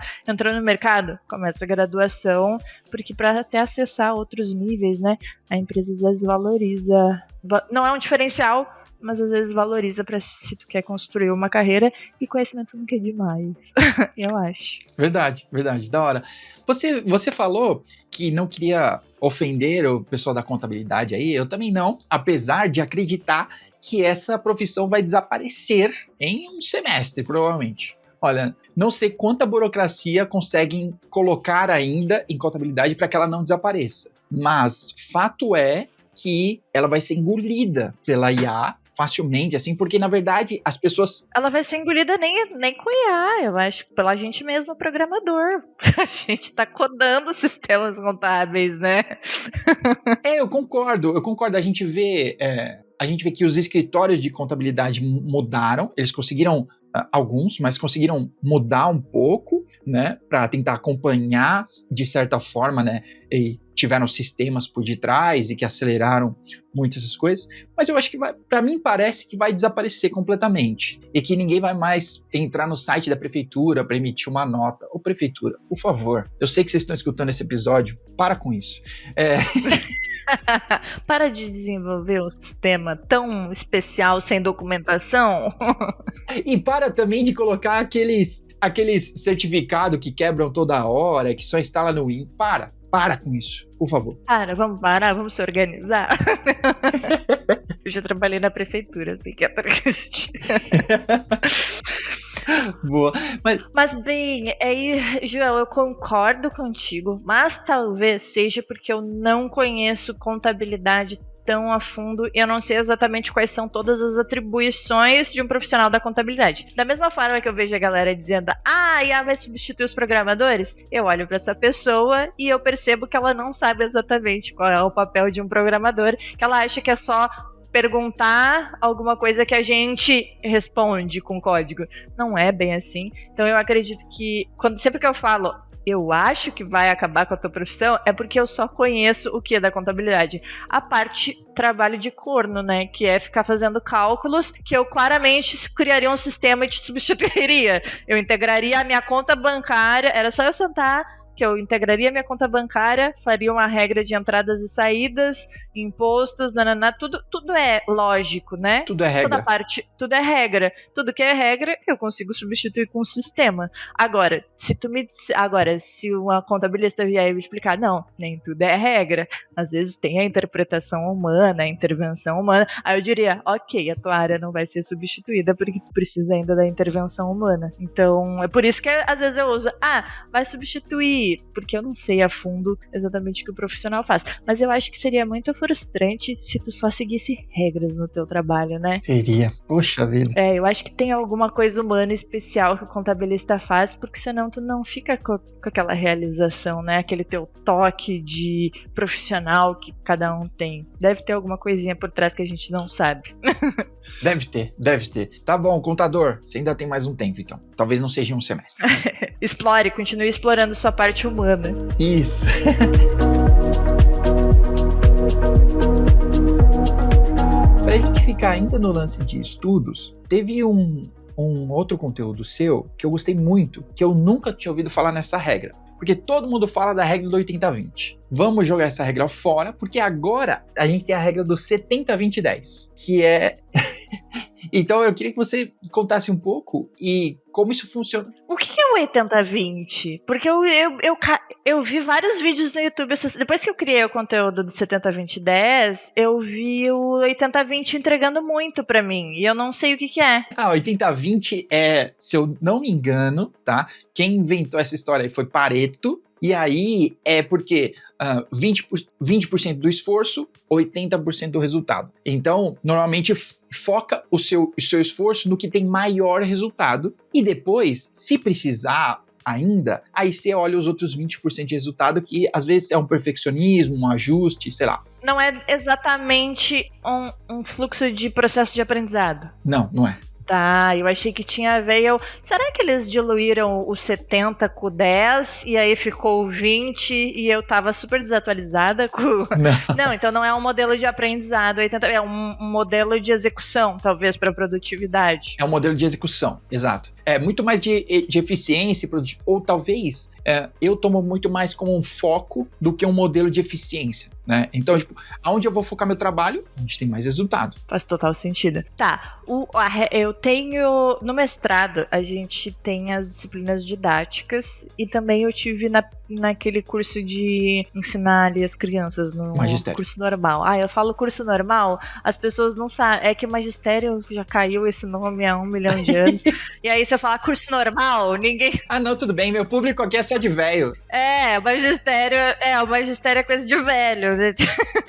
começa a graduação, porque para até acessar outros níveis, né? A empresa às vezes valoriza, não é um diferencial, mas às vezes valoriza para se tu quer construir uma carreira, e conhecimento nunca é demais, eu acho. Verdade, da hora. Você falou que não queria ofender o pessoal da contabilidade aí, eu também não, apesar de acreditar que essa profissão vai desaparecer em um semestre, provavelmente. Olha, não sei quanta burocracia conseguem colocar ainda em contabilidade para que ela não desapareça, mas fato é que ela vai ser engolida pela IA facilmente, assim, porque na verdade as pessoas... Ela vai ser engolida nem com IA, eu acho, pela gente mesmo, programador. A gente tá codando sistemas contábeis, né? Eu concordo, a gente vê que os escritórios de contabilidade mudaram, eles conseguiram, alguns, mas conseguiram mudar um pouco, né, para tentar acompanhar de certa forma, né, e tiveram sistemas por detrás e que aceleraram muito essas coisas, mas eu acho que para mim parece que vai desaparecer completamente e que ninguém vai mais entrar no site da prefeitura para emitir uma nota. Ô prefeitura, por favor, eu sei que vocês estão escutando esse episódio, para com isso. Para de desenvolver um sistema tão especial sem documentação. E para também de colocar aqueles certificados que quebram toda hora, que só instala no Win. Para com isso, por favor. Vamos parar, vamos se organizar. Eu já trabalhei na prefeitura, assim, que é triste. Boa. Mas bem, aí, Joel, eu concordo contigo, mas talvez seja porque eu não conheço contabilidade tão a fundo e eu não sei exatamente quais são todas as atribuições de um profissional da contabilidade. Da mesma forma que eu vejo a galera dizendo, a IA vai substituir os programadores, eu olho para essa pessoa e eu percebo que ela não sabe exatamente qual é o papel de um programador, que ela acha que é só perguntar alguma coisa que a gente responde com código. Não é bem assim. Então eu acredito que, sempre que eu falo eu acho que vai acabar com a tua profissão, é porque eu só conheço o que é da contabilidade. A parte trabalho de corno, né? Que é ficar fazendo cálculos, que eu claramente criaria um sistema e te substituiria. Eu integraria a minha conta bancária, era só eu sentar, que eu integraria minha conta bancária, faria uma regra de entradas e saídas, impostos, nananá, tudo é lógico, né? Tudo é regra. Toda parte, tudo é regra. Tudo que é regra, eu consigo substituir com um sistema. Agora, se uma contabilista vier e me explicar, não, nem tudo é regra. Às vezes tem a interpretação humana, a intervenção humana. Aí eu diria, ok, a tua área não vai ser substituída porque tu precisa ainda da intervenção humana. Então, é por isso que às vezes eu uso, vai substituir, porque eu não sei a fundo exatamente o que o profissional faz. Mas eu acho que seria muito frustrante se tu só seguisse regras no teu trabalho, né? Seria. Poxa vida. Eu acho que tem alguma coisa humana especial que o contabilista faz, porque senão tu não fica com aquela realização, né? Aquele teu toque de profissional que cada um tem. Deve ter alguma coisinha por trás que a gente não sabe. Deve ter. Tá bom, contador, você ainda tem mais um tempo, então. Talvez não seja um semestre. Continue explorando sua parte humana. Isso. Pra gente ficar ainda no lance de estudos, teve um outro conteúdo seu que eu gostei muito, que eu nunca tinha ouvido falar nessa regra. Porque todo mundo fala da regra do 80-20. Vamos jogar essa regra fora, porque agora a gente tem a regra do 70-20-10, que é... Então eu queria que você contasse um pouco e como isso funciona. O que é o 80-20? Porque eu vi vários vídeos no YouTube. Depois que eu criei o conteúdo do 70-20-10, eu vi o 80-20 entregando muito pra mim. E eu não sei o que é. 80-20 é, se eu não me engano, tá? Quem inventou essa história aí foi Pareto. E aí é porque 20% do esforço, 80% do resultado. Então, normalmente foca o seu esforço no que tem maior resultado. E depois, se precisar ainda, aí você olha os outros 20% de resultado, que às vezes é um perfeccionismo, um ajuste, sei lá. Não é exatamente um fluxo de processo de aprendizado. Não é. Tá, eu achei que tinha a ver. Será que eles diluíram o 70 com o 10 e aí ficou o 20 e eu tava super desatualizada com... Não, então não é um modelo de aprendizado, é um modelo de execução, talvez, para produtividade. É um modelo de execução, exato. É muito mais de eficiência, ou talvez eu tomo muito mais como um foco do que um modelo de eficiência, né? Então, aonde eu vou focar meu trabalho, onde tem mais resultado. Faz total sentido. Tá, eu tenho... No mestrado, a gente tem as disciplinas didáticas e também eu tive naquele curso de ensinar ali as crianças no magistério. Curso normal. Eu falo curso normal, as pessoas não sabem. É que o magistério já caiu esse nome há 1 milhão de anos. E aí, se eu falar curso normal, ninguém... Não, tudo bem, meu público aqui é só de velho. O magistério é coisa de velho. Né?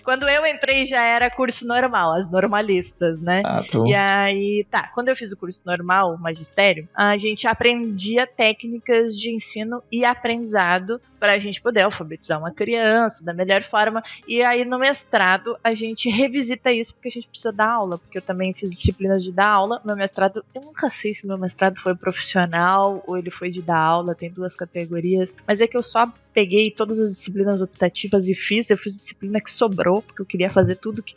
Quando eu entrei já era curso normal, as normalistas, né? E aí, quando eu fiz o curso normal, o magistério, a gente aprendia técnicas de ensino e aprendizado para a gente poder alfabetizar uma criança da melhor forma. E aí no mestrado a gente revisita isso porque a gente precisa dar aula, porque eu também fiz disciplinas de dar aula. Meu mestrado, eu nunca sei se meu mestrado foi profissional ou ele foi de dar aula, tem 2 categorias, mas é que eu só peguei todas as disciplinas optativas e eu fiz disciplina que sobrou, porque eu queria fazer tudo que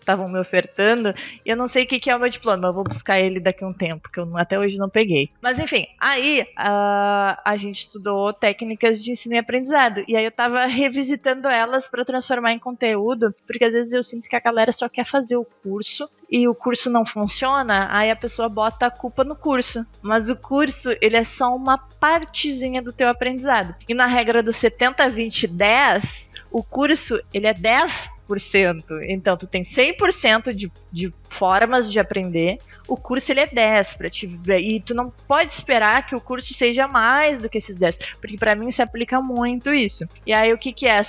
estavam me ofertando, e eu não sei o que é o meu diploma, eu vou buscar ele daqui a um tempo, que eu até hoje não peguei. Mas enfim, aí a gente estudou técnicas de ensino e aprendizado, e aí eu tava revisitando elas para transformar em conteúdo, porque às vezes eu sinto que a galera só quer fazer o curso, e o curso não funciona, aí a pessoa bota a culpa no curso. Mas o curso, ele é só uma partezinha do teu aprendizado. E na regra do 70-20-10, o curso, ele é 10% 10%. Então, tu tem 100% de formas de aprender. O curso, ele é 10 pra ti. E tu não pode esperar que o curso seja mais do que esses 10. Porque pra mim se aplica muito isso. E aí, o que é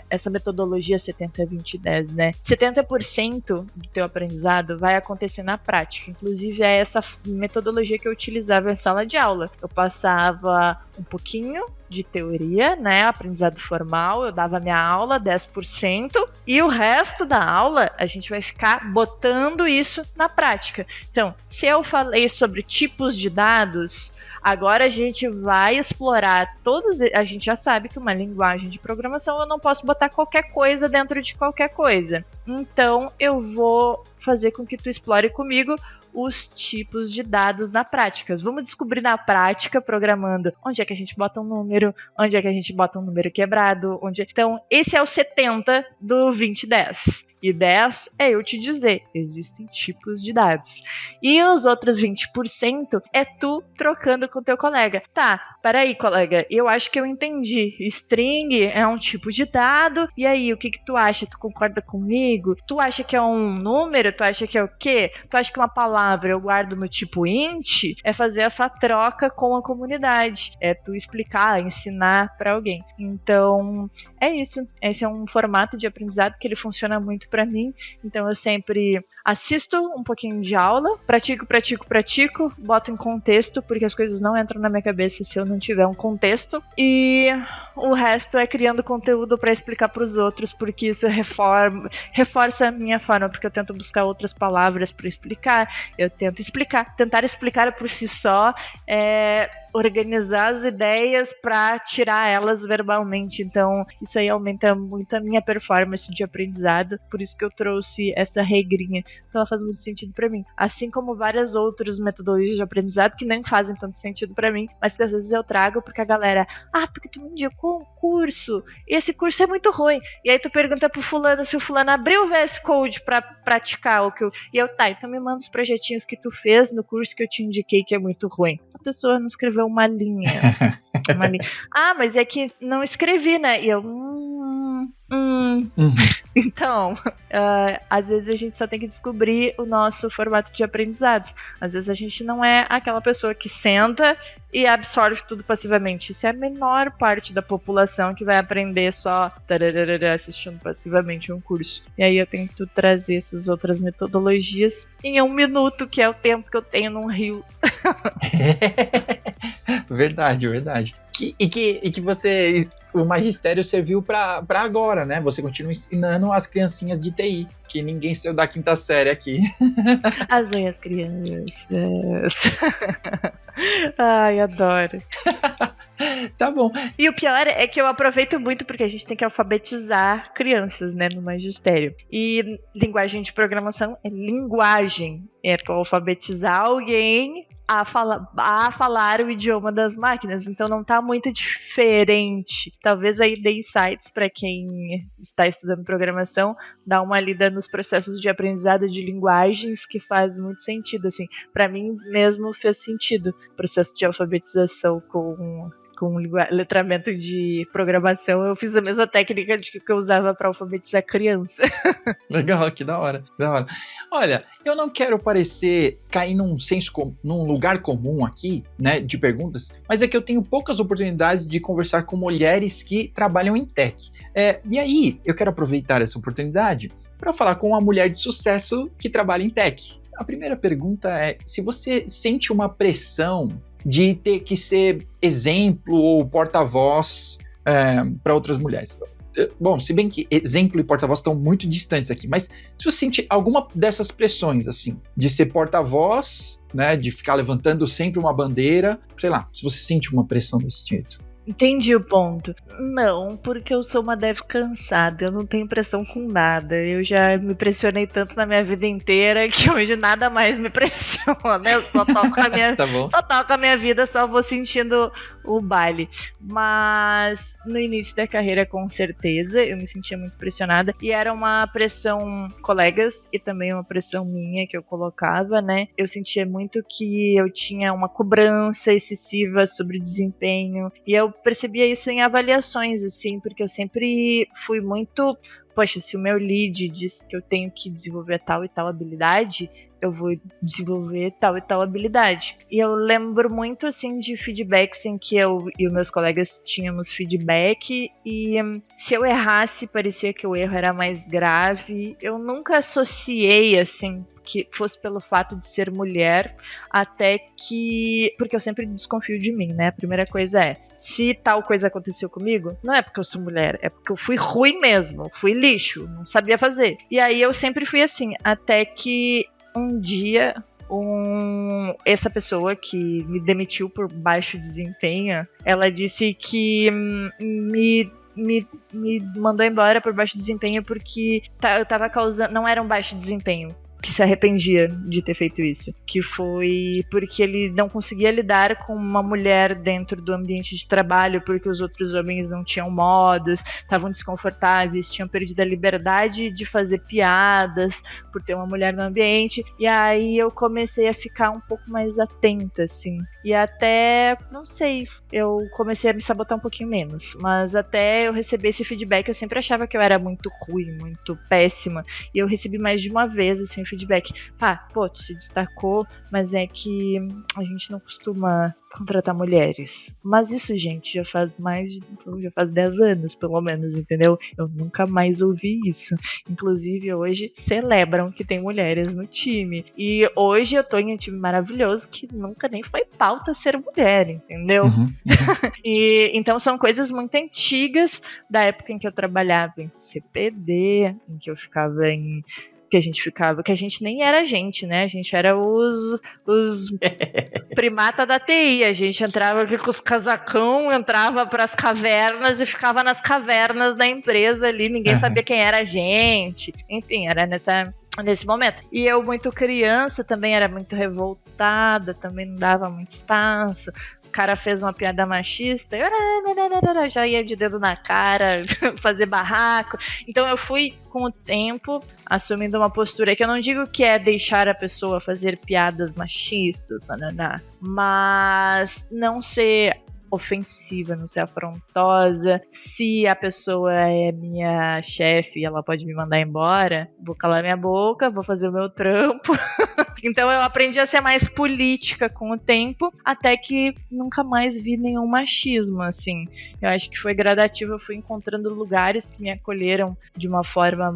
essa metodologia 70-20-10, né? 70% do teu aprendizado vai acontecer na prática. Inclusive, é essa metodologia que eu utilizava em sala de aula. Eu passava um pouquinho de teoria, né, aprendizado formal, eu dava minha aula, 10%, e o resto da aula a gente vai ficar botando isso na prática. Então, se eu falei sobre tipos de dados, agora a gente vai explorar todos. A gente já sabe que uma linguagem de programação eu não posso botar qualquer coisa dentro de qualquer coisa. Então, eu vou fazer com que tu explore comigo os tipos de dados na prática. Vamos descobrir na prática, programando, onde é que a gente bota um número, onde é que a gente bota um número quebrado, Então, esse é o 70 do 2010. E 10 é eu te dizer, existem tipos de dados. E os outros 20% é tu trocando com teu colega. Tá, peraí, colega, eu acho que eu entendi. String é um tipo de dado, e aí, o que tu acha? Tu concorda comigo? Tu acha que é um número? Tu acha que é o quê? Tu acha que uma palavra eu guardo no tipo int? É fazer essa troca com a comunidade. É tu explicar, ensinar pra alguém. Então, é isso. Esse é um formato de aprendizado que ele funciona muito pra mim, então eu sempre assisto um pouquinho de aula, pratico, boto em contexto, porque as coisas não entram na minha cabeça se eu não tiver um contexto, e o resto é criando conteúdo pra explicar pros outros, porque isso reforça a minha forma, porque eu tento buscar outras palavras pra explicar, eu tento tentar explicar por si só, organizar as ideias para tirar elas verbalmente. Então, isso aí aumenta muito a minha performance de aprendizado. Por isso que eu trouxe essa regrinha. Então, ela faz muito sentido para mim. Assim como várias outras metodologias de aprendizado que nem fazem tanto sentido para mim, mas que às vezes eu trago porque a galera, porque tu me indicou um curso e esse curso é muito ruim. E aí tu pergunta pro fulano se o fulano abriu o VS Code para praticar o que eu... E eu, então me manda os projetinhos que tu fez no curso que eu te indiquei que é muito ruim. A pessoa não escreveu uma linha. Mas é que não escrevi, né? E eu. Então, às vezes a gente só tem que descobrir o nosso formato de aprendizado. Às vezes a gente não é aquela pessoa que senta e absorve tudo passivamente. Isso é a menor parte da população que vai aprender só assistindo passivamente um curso. E aí eu tento trazer essas outras metodologias em 1 minuto, que é o tempo que eu tenho num Reels. Verdade. E que você, o magistério serviu para agora, né? Você continua ensinando as criancinhas de TI, que ninguém saiu da 5ª série aqui. As minhas crianças. Ai, adoro. Tá bom. E o pior é que eu aproveito muito porque a gente tem que alfabetizar crianças, né, no magistério. E linguagem de programação é linguagem. É tu alfabetizar alguém a falar o idioma das máquinas, então não tá muito diferente. Talvez aí dê insights para quem está estudando programação, dar uma lida nos processos de aprendizado de linguagens, que faz muito sentido, assim. Para mim mesmo fez sentido o processo de alfabetização com letramento de programação. Eu fiz a mesma técnica que eu usava para alfabetizar criança. Legal, que da hora. Olha, eu não quero cair num lugar comum aqui, né, de perguntas, mas é que eu tenho poucas oportunidades de conversar com mulheres que trabalham em tech. E aí, eu quero aproveitar essa oportunidade para falar com uma mulher de sucesso que trabalha em tech. A primeira pergunta é se você sente uma pressão de ter que ser exemplo ou porta-voz para outras mulheres. Bom, se bem que exemplo e porta-voz estão muito distantes aqui, mas se você sente alguma dessas pressões, assim, de ser porta-voz, né, de ficar levantando sempre uma bandeira, sei lá, se você sente uma pressão desse jeito. Entendi o ponto. Não, porque eu sou uma dev cansada, eu não tenho pressão com nada. Eu já me pressionei tanto na minha vida inteira que hoje nada mais me pressiona. Eu só toco a minha, só toco a minha vida, só vou sentindo o baile. Mas no início da carreira, com certeza, eu me sentia muito pressionada. E era uma pressão colegas e também uma pressão minha que eu colocava, né? Eu sentia muito que eu tinha uma cobrança excessiva sobre desempenho. E eu percebia isso em avaliações, assim, porque eu sempre fui muito... Poxa, se o meu lead disse que eu tenho que desenvolver tal e tal habilidade, eu vou desenvolver tal e tal habilidade. E eu lembro muito, assim, de feedbacks em que eu e os meus colegas tínhamos feedback e se eu errasse, parecia que o erro era mais grave. Eu nunca associei, assim, que fosse pelo fato de ser mulher, até que... Porque eu sempre desconfio de mim, né? A primeira coisa é, se tal coisa aconteceu comigo, não é porque eu sou mulher, é porque eu fui ruim mesmo, fui lixo, não sabia fazer. E aí eu sempre fui assim, até que um dia essa pessoa que me demitiu por baixo desempenho, ela disse que me mandou embora por baixo desempenho porque eu tava causando... Não era um baixo desempenho, que se arrependia de ter feito isso, que foi porque ele não conseguia lidar com uma mulher dentro do ambiente de trabalho, porque os outros homens não tinham modos, estavam desconfortáveis, tinham perdido a liberdade de fazer piadas por ter uma mulher no ambiente, e aí eu comecei a ficar um pouco mais atenta, assim, e até, não sei, eu comecei a me sabotar um pouquinho menos, mas até eu receber esse feedback, eu sempre achava que eu era muito ruim, muito péssima, e eu recebi mais de uma vez, assim, feedback, pô, tu se destacou, mas é que a gente não costuma contratar mulheres. Mas isso, gente, já faz 10 anos, pelo menos, entendeu? Eu nunca mais ouvi isso. Inclusive, hoje celebram que tem mulheres no time. E hoje eu tô em um time maravilhoso que nunca nem foi pauta ser mulher, entendeu? E então são coisas muito antigas da época em que eu trabalhava em CPD, em que eu ficava em... que a gente nem era gente, né? A gente era os primata da TI. A gente entrava aqui com os casacão, entrava pras cavernas e ficava nas cavernas da empresa ali. Ninguém sabia quem era a gente. Enfim, era nesse momento. E eu, muito criança, também era muito revoltada, também não dava muito espaço. O cara fez uma piada machista, eu já ia de dedo na cara, fazer barraco. Então eu fui, com o tempo, assumindo uma postura que eu não digo que é deixar a pessoa fazer piadas machistas, mas não ser ofensiva, não ser afrontosa. Se a pessoa é minha chefe e ela pode me mandar embora, vou calar minha boca, vou fazer o meu trampo. Então eu aprendi a ser mais política com o tempo, até que nunca mais vi nenhum machismo, assim. Eu acho que foi gradativo, eu fui encontrando lugares que me acolheram de uma forma...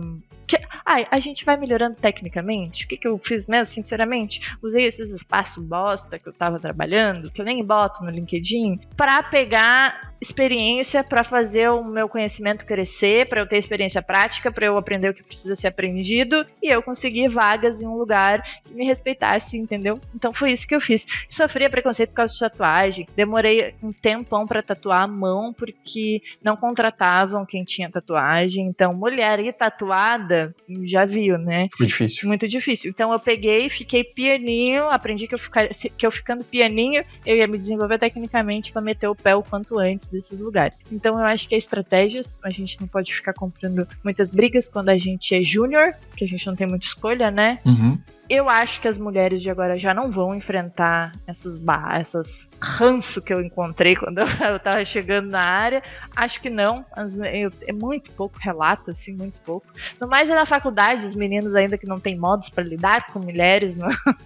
a gente vai melhorando tecnicamente. O que eu fiz mesmo, sinceramente? Usei esses espaços bosta que eu tava trabalhando, que eu nem boto no LinkedIn, pra pegar experiência, pra fazer o meu conhecimento crescer, pra eu ter experiência prática, pra eu aprender o que precisa ser aprendido, e eu conseguir vagas em um lugar que me respeitasse, entendeu? Então foi isso que eu fiz. Sofria preconceito por causa de tatuagem, demorei um tempão pra tatuar a mão, porque não contratavam quem tinha tatuagem, então mulher e tatuada, já viu, né? Foi difícil. Muito difícil. Então eu peguei, fiquei pianinho, aprendi que eu ficando pianinho, eu ia me desenvolver tecnicamente pra meter o pé o quanto antes desses lugares. Então eu acho que estratégias, a gente não pode ficar comprando muitas brigas quando a gente é júnior, que a gente não tem muita escolha, né? Eu acho que as mulheres de agora já não vão enfrentar essas ranço que eu encontrei quando eu tava chegando na área. Acho que não. É muito pouco relato, assim, muito pouco. No mais é na faculdade, os meninos ainda que não têm modos pra lidar com mulheres,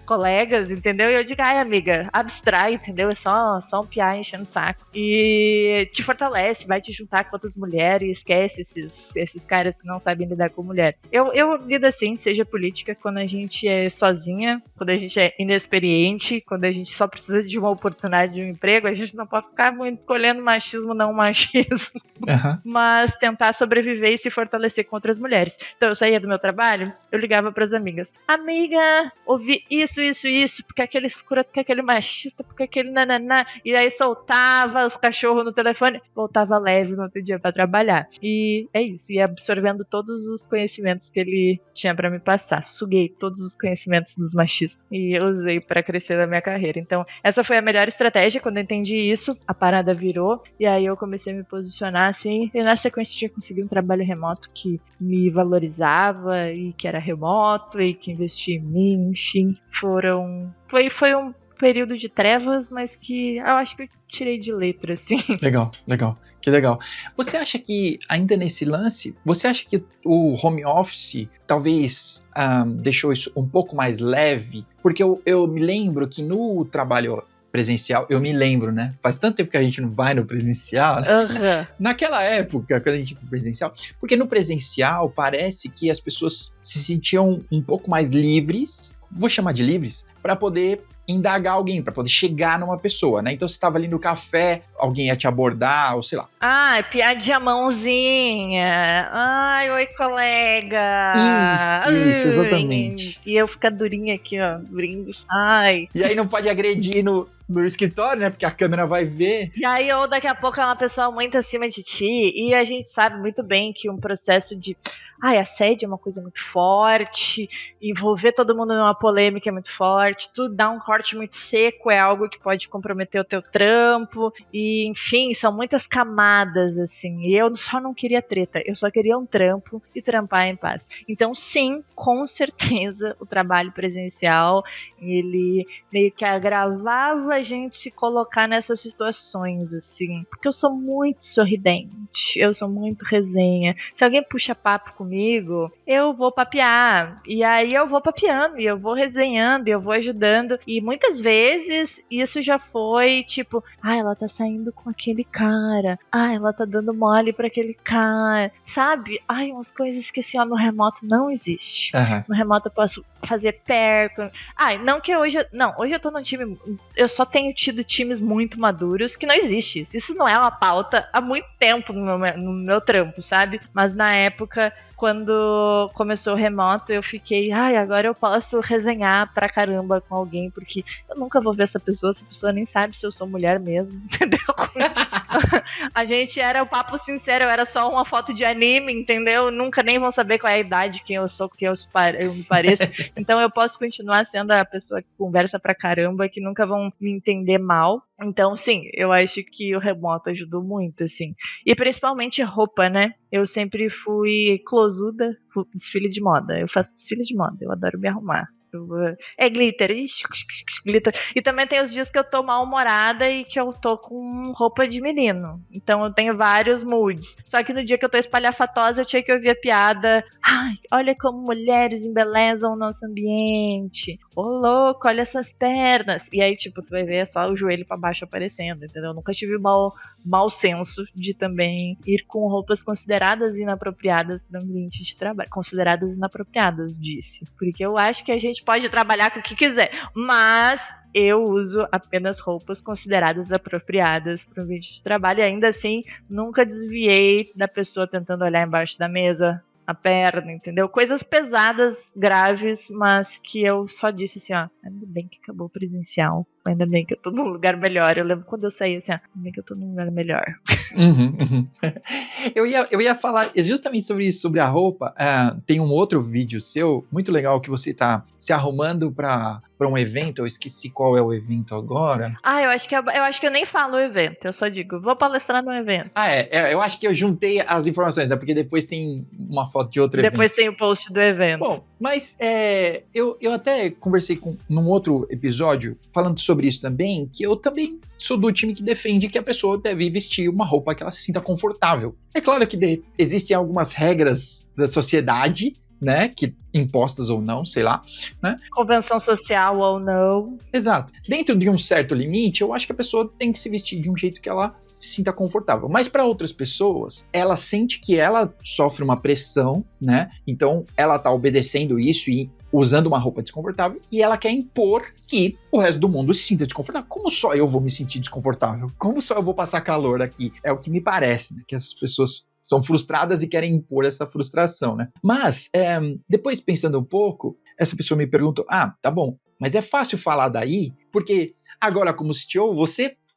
colegas, entendeu? E eu digo, ai, amiga, abstrai, entendeu? É só um piá enchendo o saco. E te fortalece, vai te juntar com outras mulheres, esquece esses caras que não sabem lidar com mulher. Eu lido assim, seja política, quando a gente é sozinha, quando a gente é inexperiente, quando a gente só precisa de uma oportunidade de um emprego, a gente não pode ficar muito escolhendo machismo, não machismo, mas tentar sobreviver e se fortalecer com outras mulheres. Então eu saía do meu trabalho, eu ligava pras amigas, amiga, ouvi isso, porque aquele escroto, porque aquele machista, porque aquele nananá, e aí soltava os cachorros no telefone, voltava leve no outro dia pra trabalhar. E é isso, ia absorvendo todos os conhecimentos que ele tinha pra me passar, suguei todos os conhecimentos dos machistas e usei pra crescer na minha carreira. Então essa foi a melhor estratégia. Quando eu entendi isso, a parada virou e aí eu comecei a me posicionar assim, e na sequência já consegui um trabalho remoto que me valorizava e que era remoto e que investia em mim, enfim, foi período de trevas, mas que eu acho que eu tirei de letra, assim. Legal, que legal. Você acha que, ainda nesse lance, você acha que o home office talvez deixou isso um pouco mais leve? Porque eu me lembro que no trabalho presencial, eu me lembro, né? Faz tanto tempo que a gente não vai no presencial, né? Uhum. Naquela época, quando a gente ia pro presencial, porque no presencial parece que as pessoas se sentiam um pouco mais livres, vou chamar de livres, para poder indagar alguém, para poder chegar numa pessoa, né? Então você tava ali no café, alguém ia te abordar, ou sei lá. Ai, piadinha mãozinha. Ai, oi, colega. Isso, exatamente. E eu ficar durinha aqui, ó, brindo. Ai. E aí não pode agredir no escritório, né? Porque a câmera vai ver. E aí, ou daqui a pouco é uma pessoa muito acima de ti, e a gente sabe muito bem que um processo de assédio é uma coisa muito forte, envolver todo mundo numa polêmica é muito forte, tu dar um corte muito seco é algo que pode comprometer o teu trampo, e enfim, são muitas camadas, assim, e eu só não queria treta, eu só queria um trampo e trampar em paz. Então, sim, com certeza, o trabalho presencial, ele meio que agravava a gente se colocar nessas situações, assim, porque eu sou muito sorridente, eu sou muito resenha. Se alguém puxa papo comigo, eu vou papear, e aí eu vou papeando, e eu vou resenhando, e eu vou ajudando, e muitas vezes isso já foi tipo, ela tá saindo com aquele cara, ela tá dando mole pra aquele cara, sabe? Umas coisas que assim, no remoto não existe. Uhum. No remoto eu posso fazer perto. Não que hoje eu tô num time, eu só tenho tido times muito maduros, que não existe isso. Isso não é uma pauta há muito tempo no meu trampo, sabe? Mas na época, quando começou o remoto, eu fiquei, agora eu posso resenhar pra caramba com alguém, porque eu nunca vou ver essa pessoa nem sabe se eu sou mulher mesmo, entendeu? A gente era o papo sincero, eu era só uma foto de anime, entendeu? Nunca nem vão saber qual é a idade, quem eu sou, quem eu me pareço. Então eu posso continuar sendo a pessoa que conversa pra caramba, que nunca vão me entender mal. Então, sim, eu acho que o remoto ajudou muito, assim. E principalmente roupa, né? Eu sempre fui closuda, desfile de moda. Eu faço desfile de moda, eu adoro me arrumar. É glitter, glitter. E também tem os dias que eu tô mal-humorada e que eu tô com roupa de menino. Então eu tenho vários moods. Só que no dia que eu tô espalhafatosa, eu tinha que ouvir a piada. Olha como mulheres embelezam o nosso ambiente. Ô, louco, olha essas pernas. E aí, tipo, tu vai ver só o joelho pra baixo aparecendo, entendeu? Eu nunca tive mau senso de também ir com roupas consideradas inapropriadas para o ambiente de trabalho. Consideradas inapropriadas, disse. Porque eu acho que a gente pode trabalhar com o que quiser, mas eu uso apenas roupas consideradas apropriadas para o ambiente de trabalho, e ainda assim nunca desviei da pessoa tentando olhar embaixo da mesa, a perna, entendeu? Coisas pesadas, graves, mas que eu só disse assim, ainda bem que acabou o presencial, ainda bem que eu tô num lugar melhor. Eu lembro quando eu saí assim, ainda bem que eu tô num lugar melhor. Uhum. Eu ia falar justamente sobre isso, sobre a roupa. Tem um outro vídeo seu, muito legal, que você tá se arrumando pra um evento. Eu esqueci qual é o evento agora. Eu acho que eu nem falo o evento, eu só digo, vou palestrar no evento. Eu acho que eu juntei as informações, né? Porque depois tem uma foto de outro evento. Depois tem o post do evento. Bom, mas eu até conversei num outro episódio falando sobre isso também, que eu também sou do time que defende que a pessoa deve vestir uma roupa que ela se sinta confortável. É claro que existem algumas regras da sociedade, né, que impostas ou não, sei lá, né? Convenção social ou não. Exato. Dentro de um certo limite, eu acho que a pessoa tem que se vestir de um jeito que ela se sinta confortável. Mas para outras pessoas, ela sente que ela sofre uma pressão, né? Então ela tá obedecendo isso e usando uma roupa desconfortável, e ela quer impor que o resto do mundo se sinta desconfortável. Como só eu vou me sentir desconfortável? Como só eu vou passar calor aqui? É o que me parece, né? Que essas pessoas são frustradas e querem impor essa frustração, né? Mas, depois pensando um pouco, essa pessoa me perguntou, tá bom, mas é fácil falar daí, porque agora como CTO,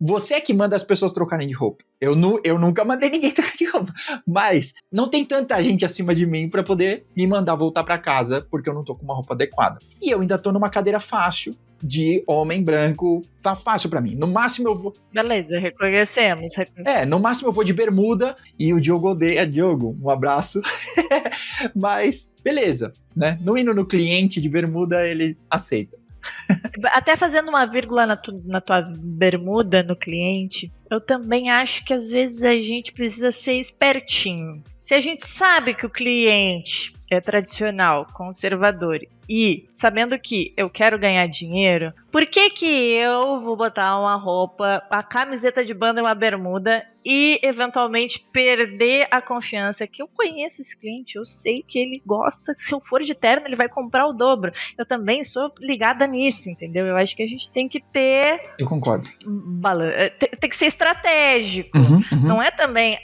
você é que manda as pessoas trocarem de roupa. Eu nunca mandei ninguém trocar de roupa. Mas não tem tanta gente acima de mim pra poder me mandar voltar pra casa porque eu não tô com uma roupa adequada. E eu ainda tô numa cadeira fácil de homem branco. Tá fácil pra mim. No máximo eu vou... Beleza, reconhecemos. No máximo eu vou de bermuda e o Diogo odeia. Diogo, um abraço. Mas, beleza, né? Não indo no cliente de bermuda, ele aceita. Até fazendo uma vírgula na tua bermuda no cliente, eu também acho que às vezes a gente precisa ser espertinho. Se a gente sabe que o cliente é tradicional, conservador e sabendo que eu quero ganhar dinheiro, por que que eu vou botar uma roupa, a camiseta de banda e uma bermuda e eventualmente perder a confiança que eu conheço esse cliente, eu sei que ele gosta, se eu for de terno ele vai comprar o dobro. Eu também sou ligada nisso, entendeu? Eu acho que a gente tem que ter Eu concordo. tem que ser estratégico. Não é também,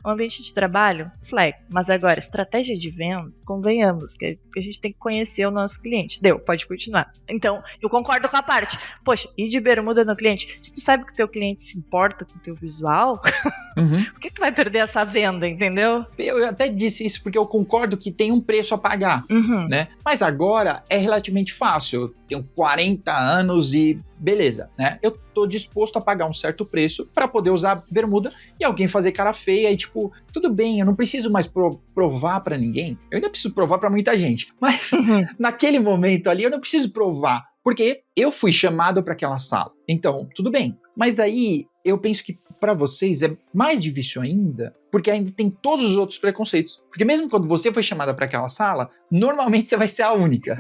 o ambiente de trabalho, flex. Mas agora, estratégia de venda, convenhamos, que a gente tem que conhecer o nosso cliente. Deu, pode continuar. Então, eu concordo com a parte. Poxa, ir de bermuda no cliente, se tu sabe que o teu cliente se importa com o teu visual, por que tu vai perder essa venda, entendeu? Eu até disse isso porque eu concordo que tem um preço a pagar, né? Mas agora é relativamente fácil. Eu tenho 40 anos e beleza, né? Eu tô disposto a pagar um certo preço para poder usar bermuda e alguém fazer cara feia e tipo, tudo bem, eu não preciso mais provar para ninguém. Eu ainda preciso provar para muita gente, mas naquele momento ali eu não preciso provar, porque eu fui chamado para aquela sala. Então, tudo bem. Mas aí eu penso que para vocês é mais difícil ainda, porque ainda tem todos os outros preconceitos. Porque mesmo quando você foi chamada para aquela sala, normalmente você vai ser a única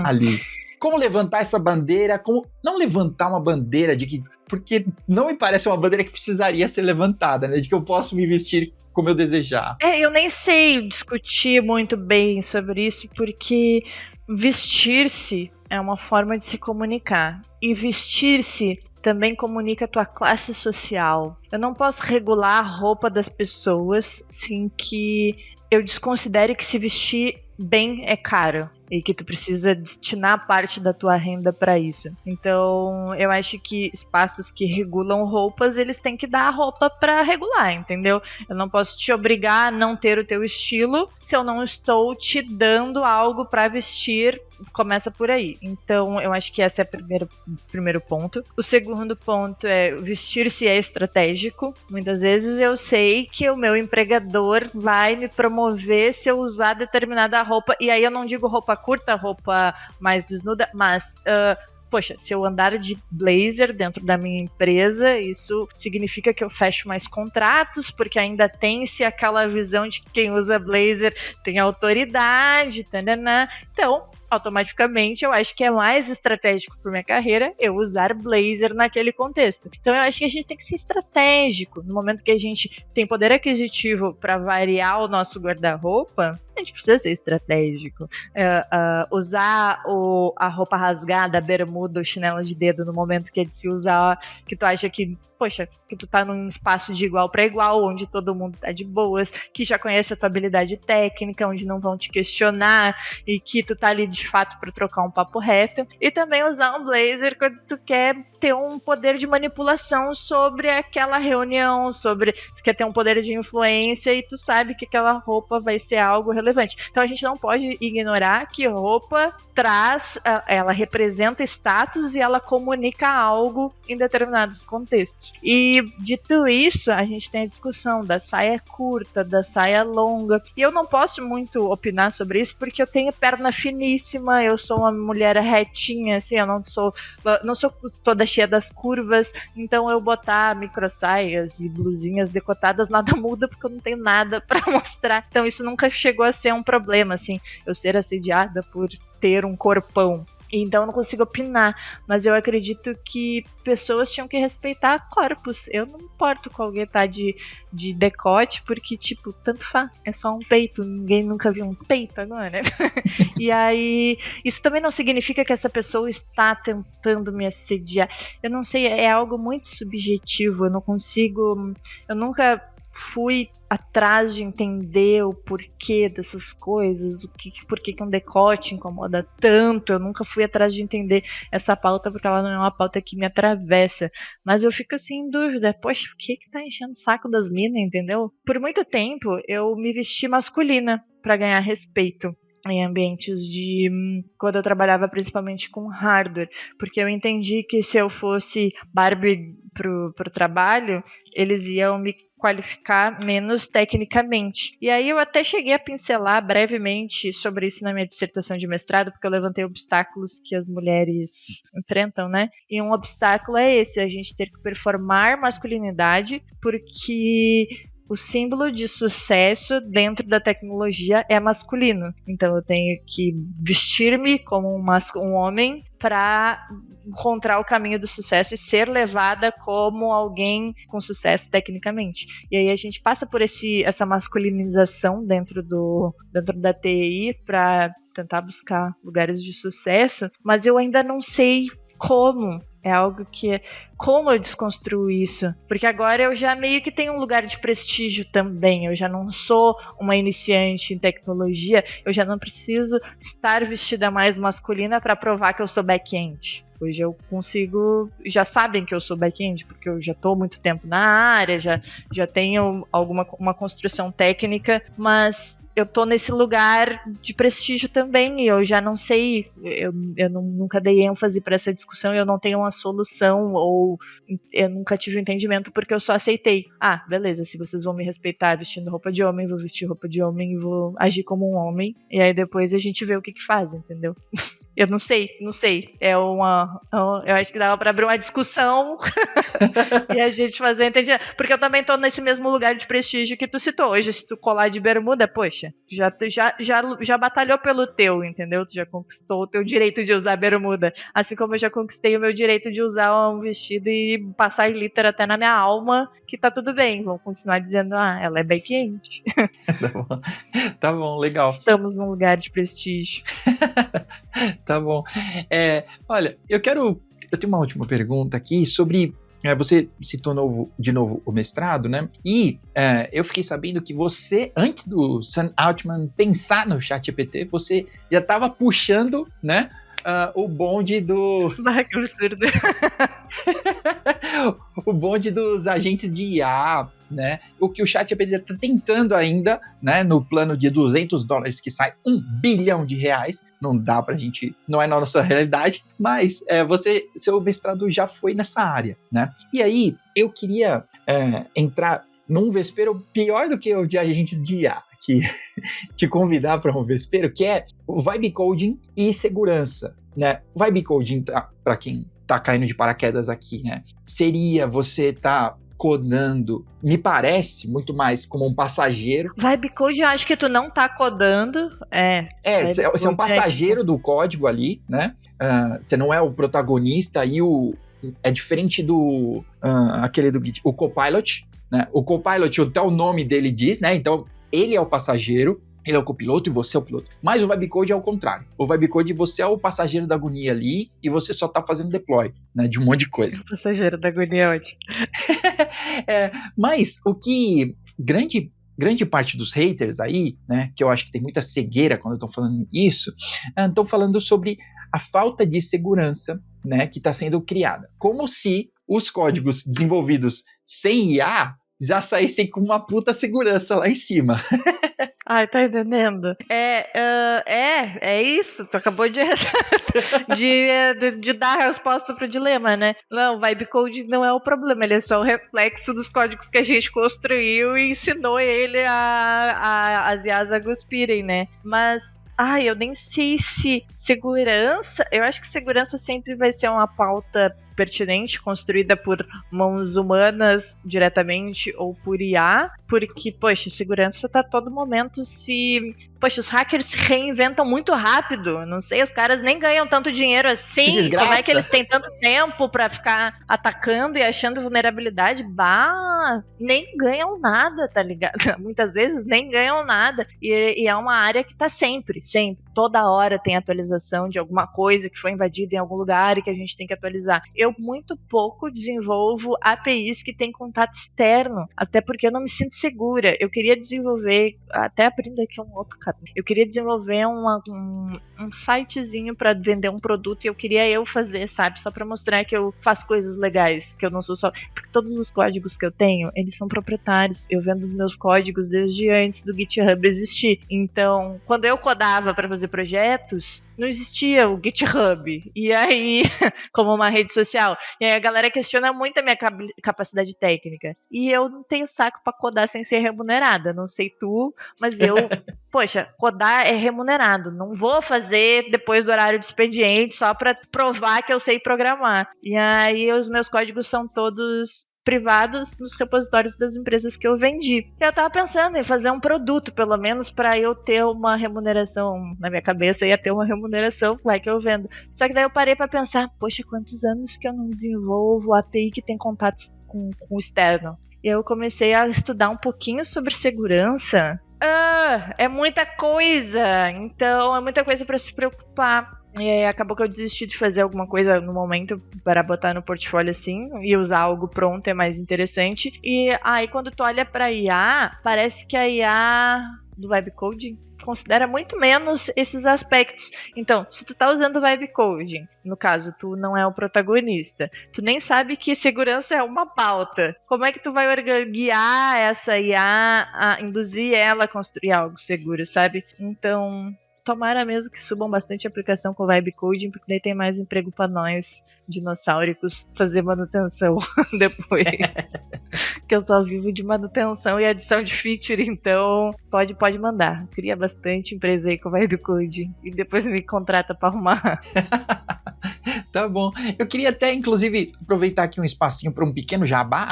ali. Como levantar essa bandeira, como não levantar uma bandeira de que, porque não me parece uma bandeira que precisaria ser levantada, né? De que eu posso me vestir como eu desejar. Eu nem sei discutir muito bem sobre isso, porque vestir-se é uma forma de se comunicar. E vestir-se também comunica a tua classe social. Eu não posso regular a roupa das pessoas sem que eu desconsidere que se vestir bem é caro e que tu precisa destinar parte da tua renda para isso. Então, eu acho que espaços que regulam roupas, eles têm que dar a roupa para regular, entendeu? Eu não posso te obrigar a não ter o teu estilo se eu não estou te dando algo para vestir. Começa por aí. Então, eu acho que esse é o primeiro ponto. O segundo ponto é vestir-se é estratégico. Muitas vezes eu sei que o meu empregador vai me promover se eu usar determinada roupa. E aí eu não digo roupa curta, roupa mais desnuda, mas poxa, se eu andar de blazer dentro da minha empresa, isso significa que eu fecho mais contratos, porque ainda tem-se aquela visão de que quem usa blazer tem autoridade, tanana. Então, automaticamente, eu acho que é mais estratégico para minha carreira eu usar blazer naquele contexto. Então, eu acho que a gente tem que ser estratégico. No momento que a gente tem poder aquisitivo para variar o nosso guarda-roupa, a gente precisa ser estratégico. Usar a roupa rasgada, a bermuda, o chinelo de dedo no momento que é de se usar, que tu acha que, poxa, que tu tá num espaço de igual para igual, onde todo mundo tá de boas, que já conhece a tua habilidade técnica, onde não vão te questionar e que tu tá ali de fato para trocar um papo reto. E também usar um blazer quando tu quer ter um poder de manipulação sobre aquela reunião, tu quer ter um poder de influência e tu sabe que aquela roupa vai ser algo relevante. Então a gente não pode ignorar que roupa ela representa status e ela comunica algo em determinados contextos. E dito isso, a gente tem a discussão da saia curta, da saia longa. E eu não posso muito opinar sobre isso porque eu tenho perna finíssima, eu sou uma mulher retinha, assim, eu não sou toda cheia das curvas, então eu botar micro saias e blusinhas decotadas nada muda porque eu não tenho nada pra mostrar. Então isso nunca chegou a ser um problema, assim, eu ser assediada por ter um corpão. Então eu não consigo opinar, mas eu acredito que pessoas tinham que respeitar corpos. Eu não importo com alguém tá de decote, porque, tipo, tanto faz. É só um peito, ninguém nunca viu um peito agora. E aí, isso também não significa que essa pessoa está tentando me assediar. Eu não sei, é algo muito subjetivo. Eu nunca fui atrás de entender o porquê dessas coisas, por que um decote incomoda tanto. Eu nunca fui atrás de entender essa pauta, porque ela não é uma pauta que me atravessa. Mas eu fico assim em dúvida, poxa, o que tá enchendo o saco das minas, entendeu? Por muito tempo eu me vesti masculina para ganhar respeito. em ambientes de... quando eu trabalhava principalmente com hardware, porque eu entendi que se eu fosse Barbie pro trabalho, eles iam me qualificar menos tecnicamente. E aí eu até cheguei a pincelar brevemente sobre isso na minha dissertação de mestrado, porque eu levantei obstáculos que as mulheres enfrentam, né? E um obstáculo é esse, a gente ter que performar masculinidade, porque o símbolo de sucesso dentro da tecnologia é masculino. Então eu tenho que vestir-me como um homem para encontrar o caminho do sucesso e ser levada como alguém com sucesso tecnicamente. E aí a gente passa por essa masculinização dentro da TI para tentar buscar lugares de sucesso, mas eu ainda não sei como. É algo que... Como eu desconstruo isso? Porque agora eu já meio que tenho um lugar de prestígio também. Eu já não sou uma iniciante em tecnologia. Eu já não preciso estar vestida mais masculina para provar que eu sou back-end. Hoje eu consigo... Já sabem que eu sou back-end, porque eu já estou muito tempo na área, já tenho uma construção técnica, mas eu tô nesse lugar de prestígio também, e eu já não sei, eu nunca dei ênfase para essa discussão, eu não tenho uma solução, ou eu nunca tive um entendimento, porque eu só aceitei. Ah, beleza, se vocês vão me respeitar vestindo roupa de homem, vou vestir roupa de homem e vou agir como um homem, e aí depois a gente vê o que faz, entendeu? Eu não sei. Eu acho que dava pra abrir uma discussão e a gente fazer entender. Porque eu também tô nesse mesmo lugar de prestígio que tu citou. Hoje, se tu colar de bermuda, poxa, já batalhou pelo teu, entendeu? Tu já conquistou o teu direito de usar bermuda. Assim como eu já conquistei o meu direito de usar um vestido e passar glitter até na minha alma, que tá tudo bem. Vão continuar dizendo, ela é back-end. Tá bom, legal. Estamos num lugar de prestígio. Tá bom. Olha, eu tenho uma última pergunta aqui sobre... Você citou de novo o mestrado, né? E eu fiquei sabendo que você, antes do Sam Altman pensar no ChatGPT, você já estava puxando, né? O bonde do... Que absurdo. O bonde dos agentes de IA, né? O que o ChatGPT está tentando ainda, né? No plano de $200 que sai R$1 bilhão. Não dá pra gente... Não é na nossa realidade, mas seu mestrado já foi nessa área, né? E aí, eu queria entrar num vespeiro pior do que o de agentes de IA, que te convidar para um vespeiro, que é o vibe coding e segurança, né? O vibe coding, para quem tá caindo de paraquedas aqui, né? Seria você codando, me parece, muito mais como um passageiro. Vibe coding, eu acho que tu não tá codando. Você é um passageiro do código ali, né? Você não é o protagonista e é diferente do aquele do Git, o Copilot, né? O Copilot, até o nome dele diz, né? Então, ele é o passageiro, ele é o copiloto e você é o piloto. Mas o vibe code é o contrário. O vibe code, você é o passageiro da agonia ali e você só tá fazendo deploy, né? De um monte de coisa. O passageiro da agonia é ótimo. Mas o que grande parte dos haters aí, né? Que eu acho que tem muita cegueira quando estão falando isso, estão falando sobre a falta de segurança, né? Que está sendo criada. Como se os códigos desenvolvidos sem IA já saíssem com uma puta segurança lá em cima. Ai, tá entendendo? É isso, tu acabou de dar a resposta pro dilema, né? Não, o vibe code não é o problema, ele é só o reflexo dos códigos que a gente construiu e ensinou ele as IAs a cuspirem, né? Mas... eu nem sei se segurança... Eu acho que segurança sempre vai ser uma pauta pertinente, construída por mãos humanas diretamente ou por IA, porque, poxa, segurança tá a todo momento Poxa, os hackers se reinventam muito rápido, não sei, os caras nem ganham tanto dinheiro assim, como é que eles têm tanto tempo pra ficar atacando e achando vulnerabilidade? Nem ganham nada, tá ligado? Muitas vezes nem ganham nada, e é uma área que tá sempre, toda hora tem atualização de alguma coisa que foi invadida em algum lugar e que a gente tem que atualizar. eu muito pouco desenvolvo APIs que têm contato externo, até porque eu não me sinto segura. Eu queria desenvolver, até abrindo aqui um outro caminho, eu queria desenvolver um sitezinho para vender um produto e eu queria eu fazer, sabe? Só para mostrar que eu faço coisas legais, que eu não sou só... Porque todos os códigos que eu tenho, eles são proprietários. Eu vendo os meus códigos desde antes do GitHub existir. Então, quando eu codava para fazer projetos, não existia o GitHub. E aí, como uma rede social. E aí a galera questiona muito a minha capacidade técnica. E eu não tenho saco para codar sem ser remunerada. Não sei tu, mas eu... Poxa, codar é remunerado. Não vou fazer depois do horário de expediente só para provar que eu sei programar. E aí os meus códigos são todos privados nos repositórios das empresas que eu vendi. Eu tava pensando em fazer um produto, pelo menos, para eu ter uma remuneração. Na minha cabeça ia ter uma remuneração, vai que eu vendo. Só que daí eu parei para pensar, poxa, quantos anos que eu não desenvolvo API que tem contatos com o externo? E eu comecei a estudar um pouquinho sobre segurança. É muita coisa! Então, é muita coisa para se preocupar. E aí acabou que eu desisti de fazer alguma coisa no momento para botar no portfólio assim e usar algo pronto é mais interessante. E aí quando tu olha para IA, parece que a IA do Vibe Coding considera muito menos esses aspectos. Então, se tu tá usando o Vibe Coding, no caso, tu não é o protagonista, tu nem sabe que segurança é uma pauta. Como é que tu vai guiar essa IA a induzir ela a construir algo seguro, sabe? Então... Tomara mesmo que subam bastante a aplicação com Vibe Coding, porque daí tem mais emprego para nós, dinossauricos, fazer manutenção depois. Que eu só vivo de manutenção e adição de feature, então pode mandar. Cria bastante empresa aí com Vibe Coding e depois me contrata para arrumar. Tá bom. Eu queria até, inclusive, aproveitar aqui um espacinho para um pequeno jabá,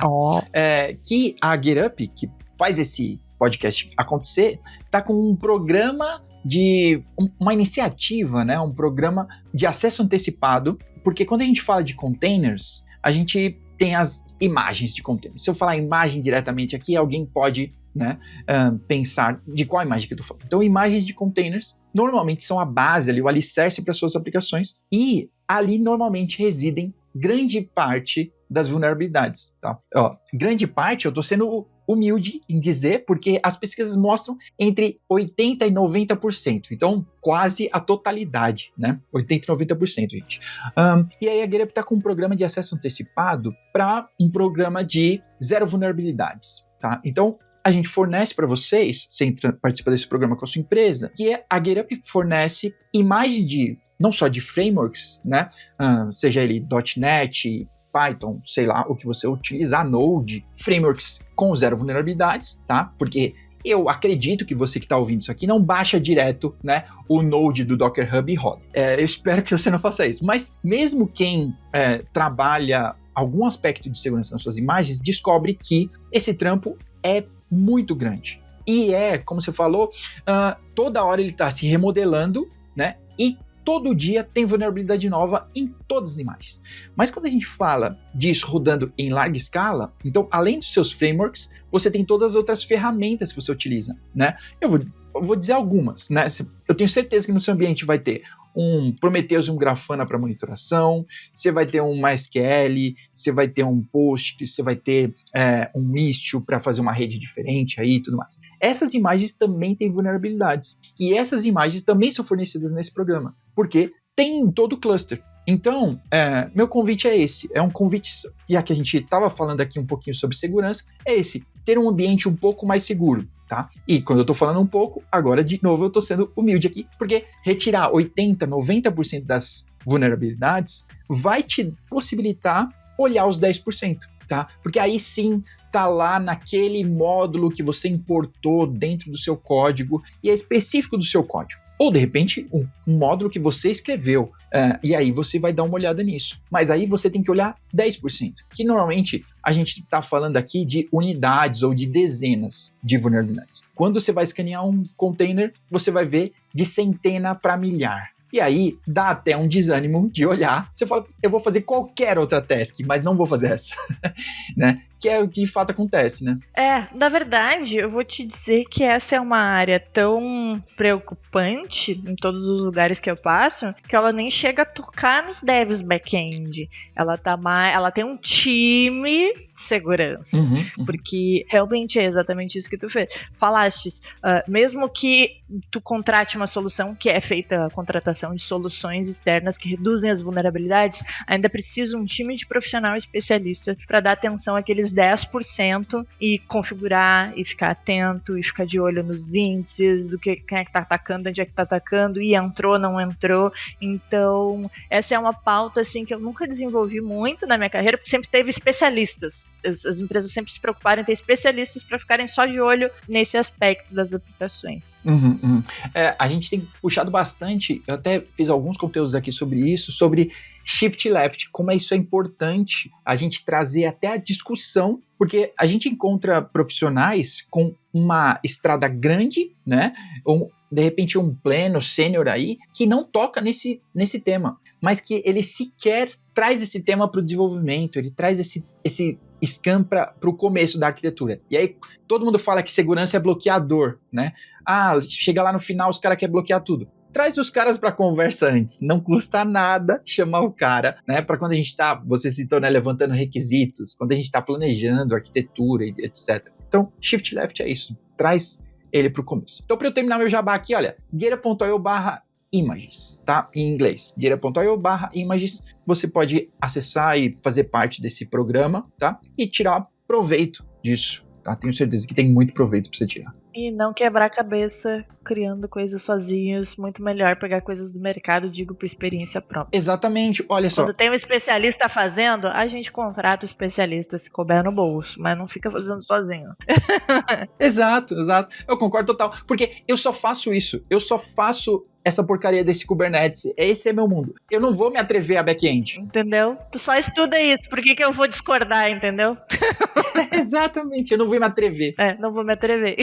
que a GetUp, que faz esse podcast acontecer, tá com um programa de uma iniciativa, né, um programa de acesso antecipado, porque quando a gente fala de containers, a gente tem as imagens de containers. Se eu falar imagem diretamente aqui, alguém pode, né, pensar de qual imagem que eu tô falando. Então, imagens de containers normalmente são a base ali, o alicerce para suas aplicações, e ali normalmente residem grande parte das vulnerabilidades, tá? Grande parte, eu tô sendo humilde em dizer, porque as pesquisas mostram entre 80% e 90%, então quase a totalidade, né? 80% e 90%, gente. E aí a GetUp está com um programa de acesso antecipado para um programa de zero vulnerabilidades, tá? Então, a gente fornece para vocês, você participa desse programa com a sua empresa, que a GetUp fornece imagens de, não só de frameworks, né? Seja ele .NET, Python, sei lá, o que você utilizar, Node, frameworks com zero vulnerabilidades, tá? Porque eu acredito que você que está ouvindo isso aqui não baixa direto, né, o Node do Docker Hub e roda. Eu espero que você não faça isso. Mas mesmo quem trabalha algum aspecto de segurança nas suas imagens, descobre que esse trampo é muito grande. E como você falou, toda hora ele está se remodelando, né? E todo dia tem vulnerabilidade nova em todas as imagens. Mas quando a gente fala disso rodando em larga escala, então, além dos seus frameworks, você tem todas as outras ferramentas que você utiliza, né? Eu vou dizer algumas, né? Eu tenho certeza que no seu ambiente vai ter um Prometheus e um Grafana para monitoração, você vai ter um MySQL, você vai ter um Post, você vai ter um Istio para fazer uma rede diferente aí e tudo mais. Essas imagens também têm vulnerabilidades. E essas imagens também são fornecidas nesse programa, porque tem em todo o cluster. Então, meu convite é esse, é um convite, já que a gente estava falando aqui um pouquinho sobre segurança, é esse, ter um ambiente um pouco mais seguro, tá? E quando eu tô falando um pouco, agora de novo eu tô sendo humilde aqui, porque retirar 80%, 90% das vulnerabilidades vai te possibilitar olhar os 10%, tá? Porque aí sim tá lá naquele módulo que você importou dentro do seu código e é específico do seu código. Ou, de repente, um módulo que você escreveu, e aí você vai dar uma olhada nisso. Mas aí você tem que olhar 10%, que normalmente a gente está falando aqui de unidades ou de dezenas de vulnerabilidades. Quando você vai escanear um container, você vai ver de centena para milhar. E aí dá até um desânimo de olhar. Você fala, eu vou fazer qualquer outra task, mas não vou fazer essa. Né? que é o que de fato acontece, né? Na verdade, eu vou te dizer que essa é uma área tão preocupante em todos os lugares que eu passo, que ela nem chega a tocar nos devs back-end. Ela tem um time de segurança. Porque realmente é exatamente isso que tu falastes. Mesmo que tu contrate uma solução que é feita a contratação de soluções externas que reduzem as vulnerabilidades, ainda precisa um time de profissional especialista para dar atenção àqueles 10% e configurar e ficar atento e ficar de olho nos índices do quem é que tá atacando, onde é que tá atacando, e entrou, não entrou. Então, essa é uma pauta assim que eu nunca desenvolvi muito na minha carreira, porque sempre teve especialistas. As empresas sempre se preocuparam em ter especialistas para ficarem só de olho nesse aspecto das aplicações. A gente tem puxado bastante, eu até fiz alguns conteúdos aqui sobre isso, sobre shift left, como isso é importante a gente trazer até a discussão, porque a gente encontra profissionais com uma estrada grande, né, ou de repente um pleno sênior aí, que não toca nesse tema, mas que ele sequer traz esse tema para o desenvolvimento, ele traz esse scan para o começo da arquitetura. E aí todo mundo fala que segurança é bloqueador, né? Chega lá no final, os caras querem bloquear tudo. Traz os caras para conversa antes, não custa nada chamar o cara, né? Para quando a gente tá, você citou, né, levantando requisitos, quando a gente tá planejando arquitetura, etc. Então, shift left é isso, traz ele pro começo. Então, para eu terminar meu jabá aqui, olha, Gitter.io/images, tá? Em inglês, Gitter.io/images, você pode acessar e fazer parte desse programa, tá? E tirar proveito disso, tá? Tenho certeza que tem muito proveito para você tirar. E não quebrar a cabeça criando coisas sozinhos, muito melhor pegar coisas do mercado, digo por experiência própria. Exatamente, olha só. Quando tem um especialista fazendo, a gente contrata o especialista se couber no bolso, mas não fica fazendo sozinho. Exato. Eu concordo total, porque eu só faço isso, eu só faço essa porcaria desse Kubernetes, esse é meu mundo. Eu não vou me atrever a back-end. Entendeu? Tu só estuda isso, por que eu vou discordar, entendeu? Exatamente, eu não vou me atrever. Não vou me atrever.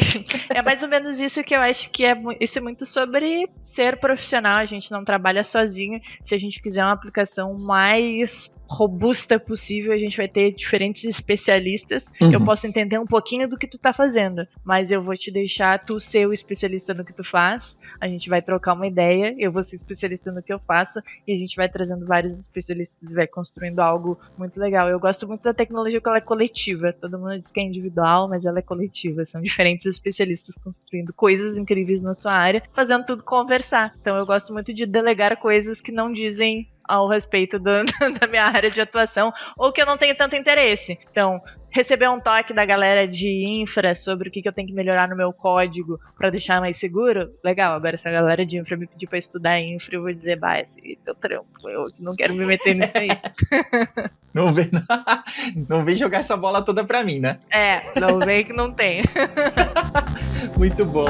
É mais ou menos isso que eu acho que isso é muito sobre ser profissional, a gente não trabalha sozinho. Se a gente quiser uma aplicação mais robusta possível, a gente vai ter diferentes especialistas. Eu posso entender um pouquinho do que tu tá fazendo, mas eu vou te deixar tu ser o especialista no que tu faz, a gente vai trocar uma ideia, eu vou ser especialista no que eu faço, e a gente vai trazendo vários especialistas e vai construindo algo muito legal. Eu gosto muito da tecnologia porque ela é coletiva, todo mundo diz que é individual, mas ela é coletiva, são diferentes especialistas construindo coisas incríveis na sua área, fazendo tudo conversar. Então eu gosto muito de delegar coisas que não dizem ao respeito da minha área de atuação, ou que eu não tenho tanto interesse. Então, receber um toque da galera de infra sobre o que eu tenho que melhorar no meu código para deixar mais seguro, legal. Agora, se a galera de infra me pedir para estudar infra, eu vou dizer, esse é teu trampo, eu não quero me meter nisso aí. Não vem jogar essa bola toda pra mim, né? Não vem que não tem. Muito bom.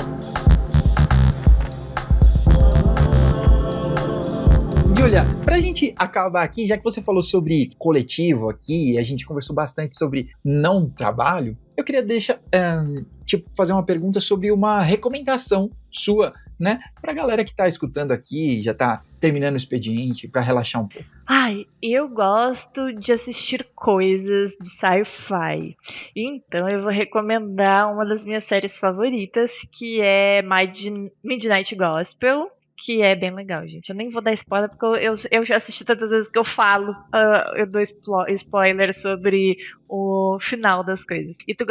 Júlia, pra gente acabar aqui, já que você falou sobre coletivo aqui, a gente conversou bastante sobre não trabalho, eu queria fazer uma pergunta sobre uma recomendação sua, né? Pra galera que tá escutando aqui, já tá terminando o expediente, pra relaxar um pouco. Eu gosto de assistir coisas de sci-fi. Então eu vou recomendar uma das minhas séries favoritas, que é Midnight Gospel, que é bem legal, gente. Eu nem vou dar spoiler, porque eu já assisti tantas vezes que eu falo, eu dou spoiler sobre o final das coisas. E tu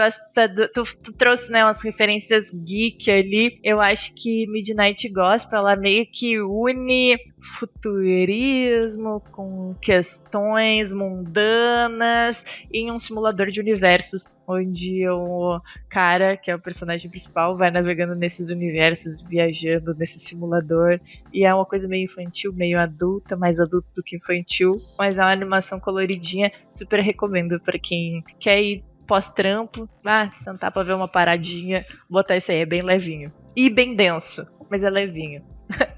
trouxe, né, umas referências geek ali. Eu acho que Midnight Gospel, ela meio que une futurismo com questões mundanas em um simulador de universos, onde o cara, que é o personagem principal, vai navegando nesses universos, viajando nesse simulador, e é uma coisa meio infantil, meio adulta, mais adulto do que infantil, mas é uma animação coloridinha, super recomendo pra quem quer ir pós-trampo, sentar pra ver uma paradinha, botar isso aí, é bem levinho. E bem denso, mas é levinho.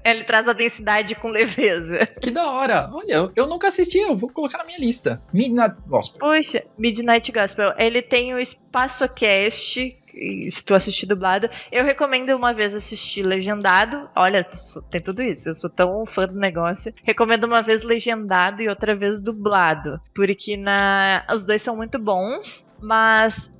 Ele traz a densidade com leveza. Que da hora! Olha, eu nunca assisti, eu vou colocar na minha lista. Midnight Gospel. Poxa, Midnight Gospel. Ele tem o EspaçoCast, E se tu assistir dublado, eu recomendo uma vez assistir legendado. Olha, tem tudo isso, eu sou tão fã do negócio. Recomendo uma vez legendado e outra vez dublado, porque os dois são muito bons, mas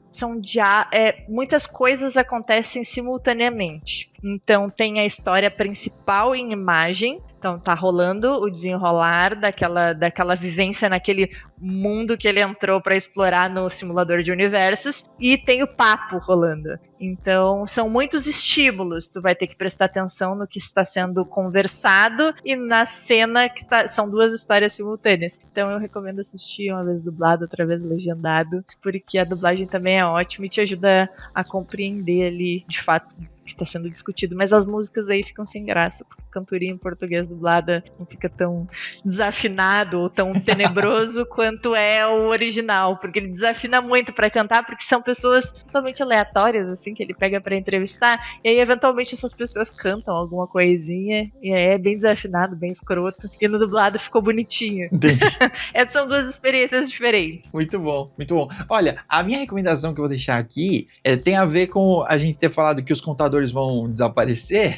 muitas coisas acontecem simultaneamente. Então tem a história principal em imagem. Então tá rolando o desenrolar daquela vivência naquele mundo que ele entrou para explorar no simulador de universos, e tem o papo rolando. Então são muitos estímulos, tu vai ter que prestar atenção no que está sendo conversado e na cena são duas histórias simultâneas. Então eu recomendo assistir uma vez dublado, outra vez legendado, porque a dublagem também é ótima e te ajuda a compreender ali de fato que está sendo discutido, mas as músicas aí ficam sem graça, porque cantoria em português dublada não fica tão desafinado ou tão tenebroso quanto é o original, porque ele desafina muito para cantar, porque são pessoas totalmente aleatórias, assim, que ele pega para entrevistar, e aí eventualmente essas pessoas cantam alguma coisinha, e aí é bem desafinado, bem escroto, e no dublado ficou bonitinho. Entendi. São duas experiências diferentes. Muito bom, muito bom. Olha, a minha recomendação que eu vou deixar aqui tem a ver com a gente ter falado que os contadores vão desaparecer.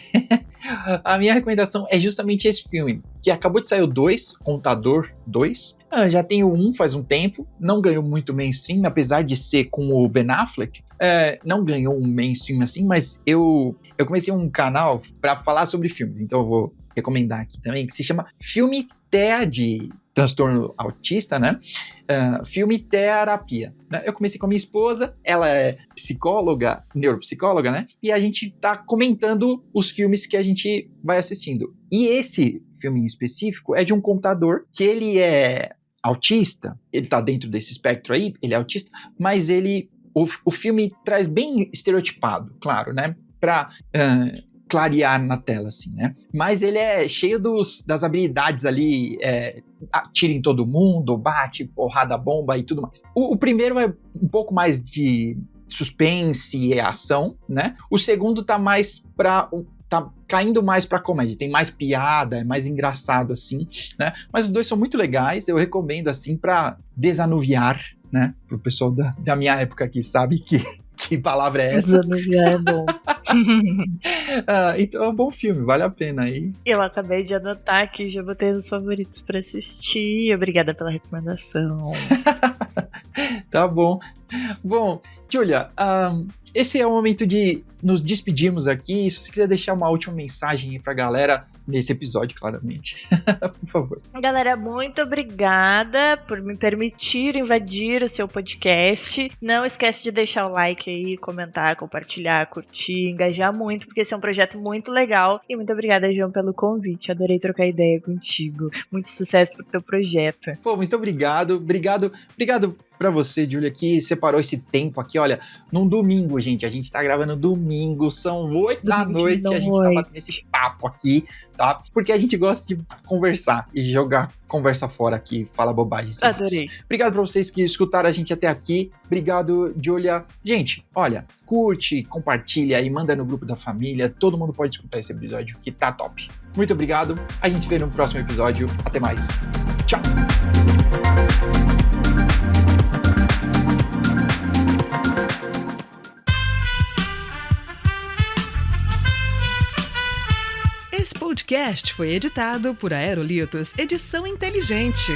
A minha recomendação é justamente esse filme, que acabou de sair o 2, Contador 2. Já tem o 1 faz um tempo, não ganhou muito mainstream, apesar de ser com o Ben Affleck. Não ganhou um mainstream assim, mas eu comecei um canal para falar sobre filmes, então eu vou recomendar aqui também, que se chama Filme TEA, de transtorno autista, né? Filme Terapia. Eu comecei com a minha esposa, ela é psicóloga, neuropsicóloga, né? E a gente tá comentando os filmes que a gente vai assistindo. E esse filme em específico é de um contador que ele é autista, ele tá dentro desse espectro aí, ele é autista, mas o filme traz bem estereotipado, claro, né? Pra clarear na tela, assim, né? Mas ele é cheio das habilidades ali, atira em todo mundo, bate, porrada, bomba e tudo mais. O primeiro é um pouco mais de suspense e ação, né? O segundo tá caindo mais pra comédia, tem mais piada, é mais engraçado, assim, né? Mas os dois são muito legais, eu recomendo, assim, pra desanuviar, né? Pro pessoal da minha época aqui, sabe que palavra é essa? Desanuviar é bom. Então é um bom filme, vale a pena aí. Eu acabei de anotar aqui, já botei nos favoritos pra assistir. Obrigada pela recomendação. Tá bom. Bom, Julia, esse é o momento de nos despedirmos aqui. Se você quiser deixar uma última mensagem aí pra galera nesse episódio, claramente. Por favor. Galera, muito obrigada por me permitir invadir o seu podcast. Não esquece de deixar o like aí, comentar, compartilhar, curtir, engajar muito, porque esse é um projeto muito legal. E muito obrigada, João, pelo convite. Adorei trocar ideia contigo. Muito sucesso pro teu projeto. Pô, muito obrigado. Obrigado pra você, Julia, que separou esse tempo aqui. Olha, num domingo, gente. A gente tá gravando domingo, são 8 da noite. A gente tá batendo esse papo aqui, tá? Porque a gente gosta de conversar e jogar conversa fora aqui, fala bobagem. Adorei. Obrigado pra vocês que escutaram a gente até aqui. Obrigado, Julia. Gente, olha, curte, compartilha e manda no grupo da família. Todo mundo pode escutar esse episódio, que tá top. Muito obrigado. A gente se vê no próximo episódio. Até mais. Tchau. Esse podcast foi editado por Aerolitos Edição Inteligente.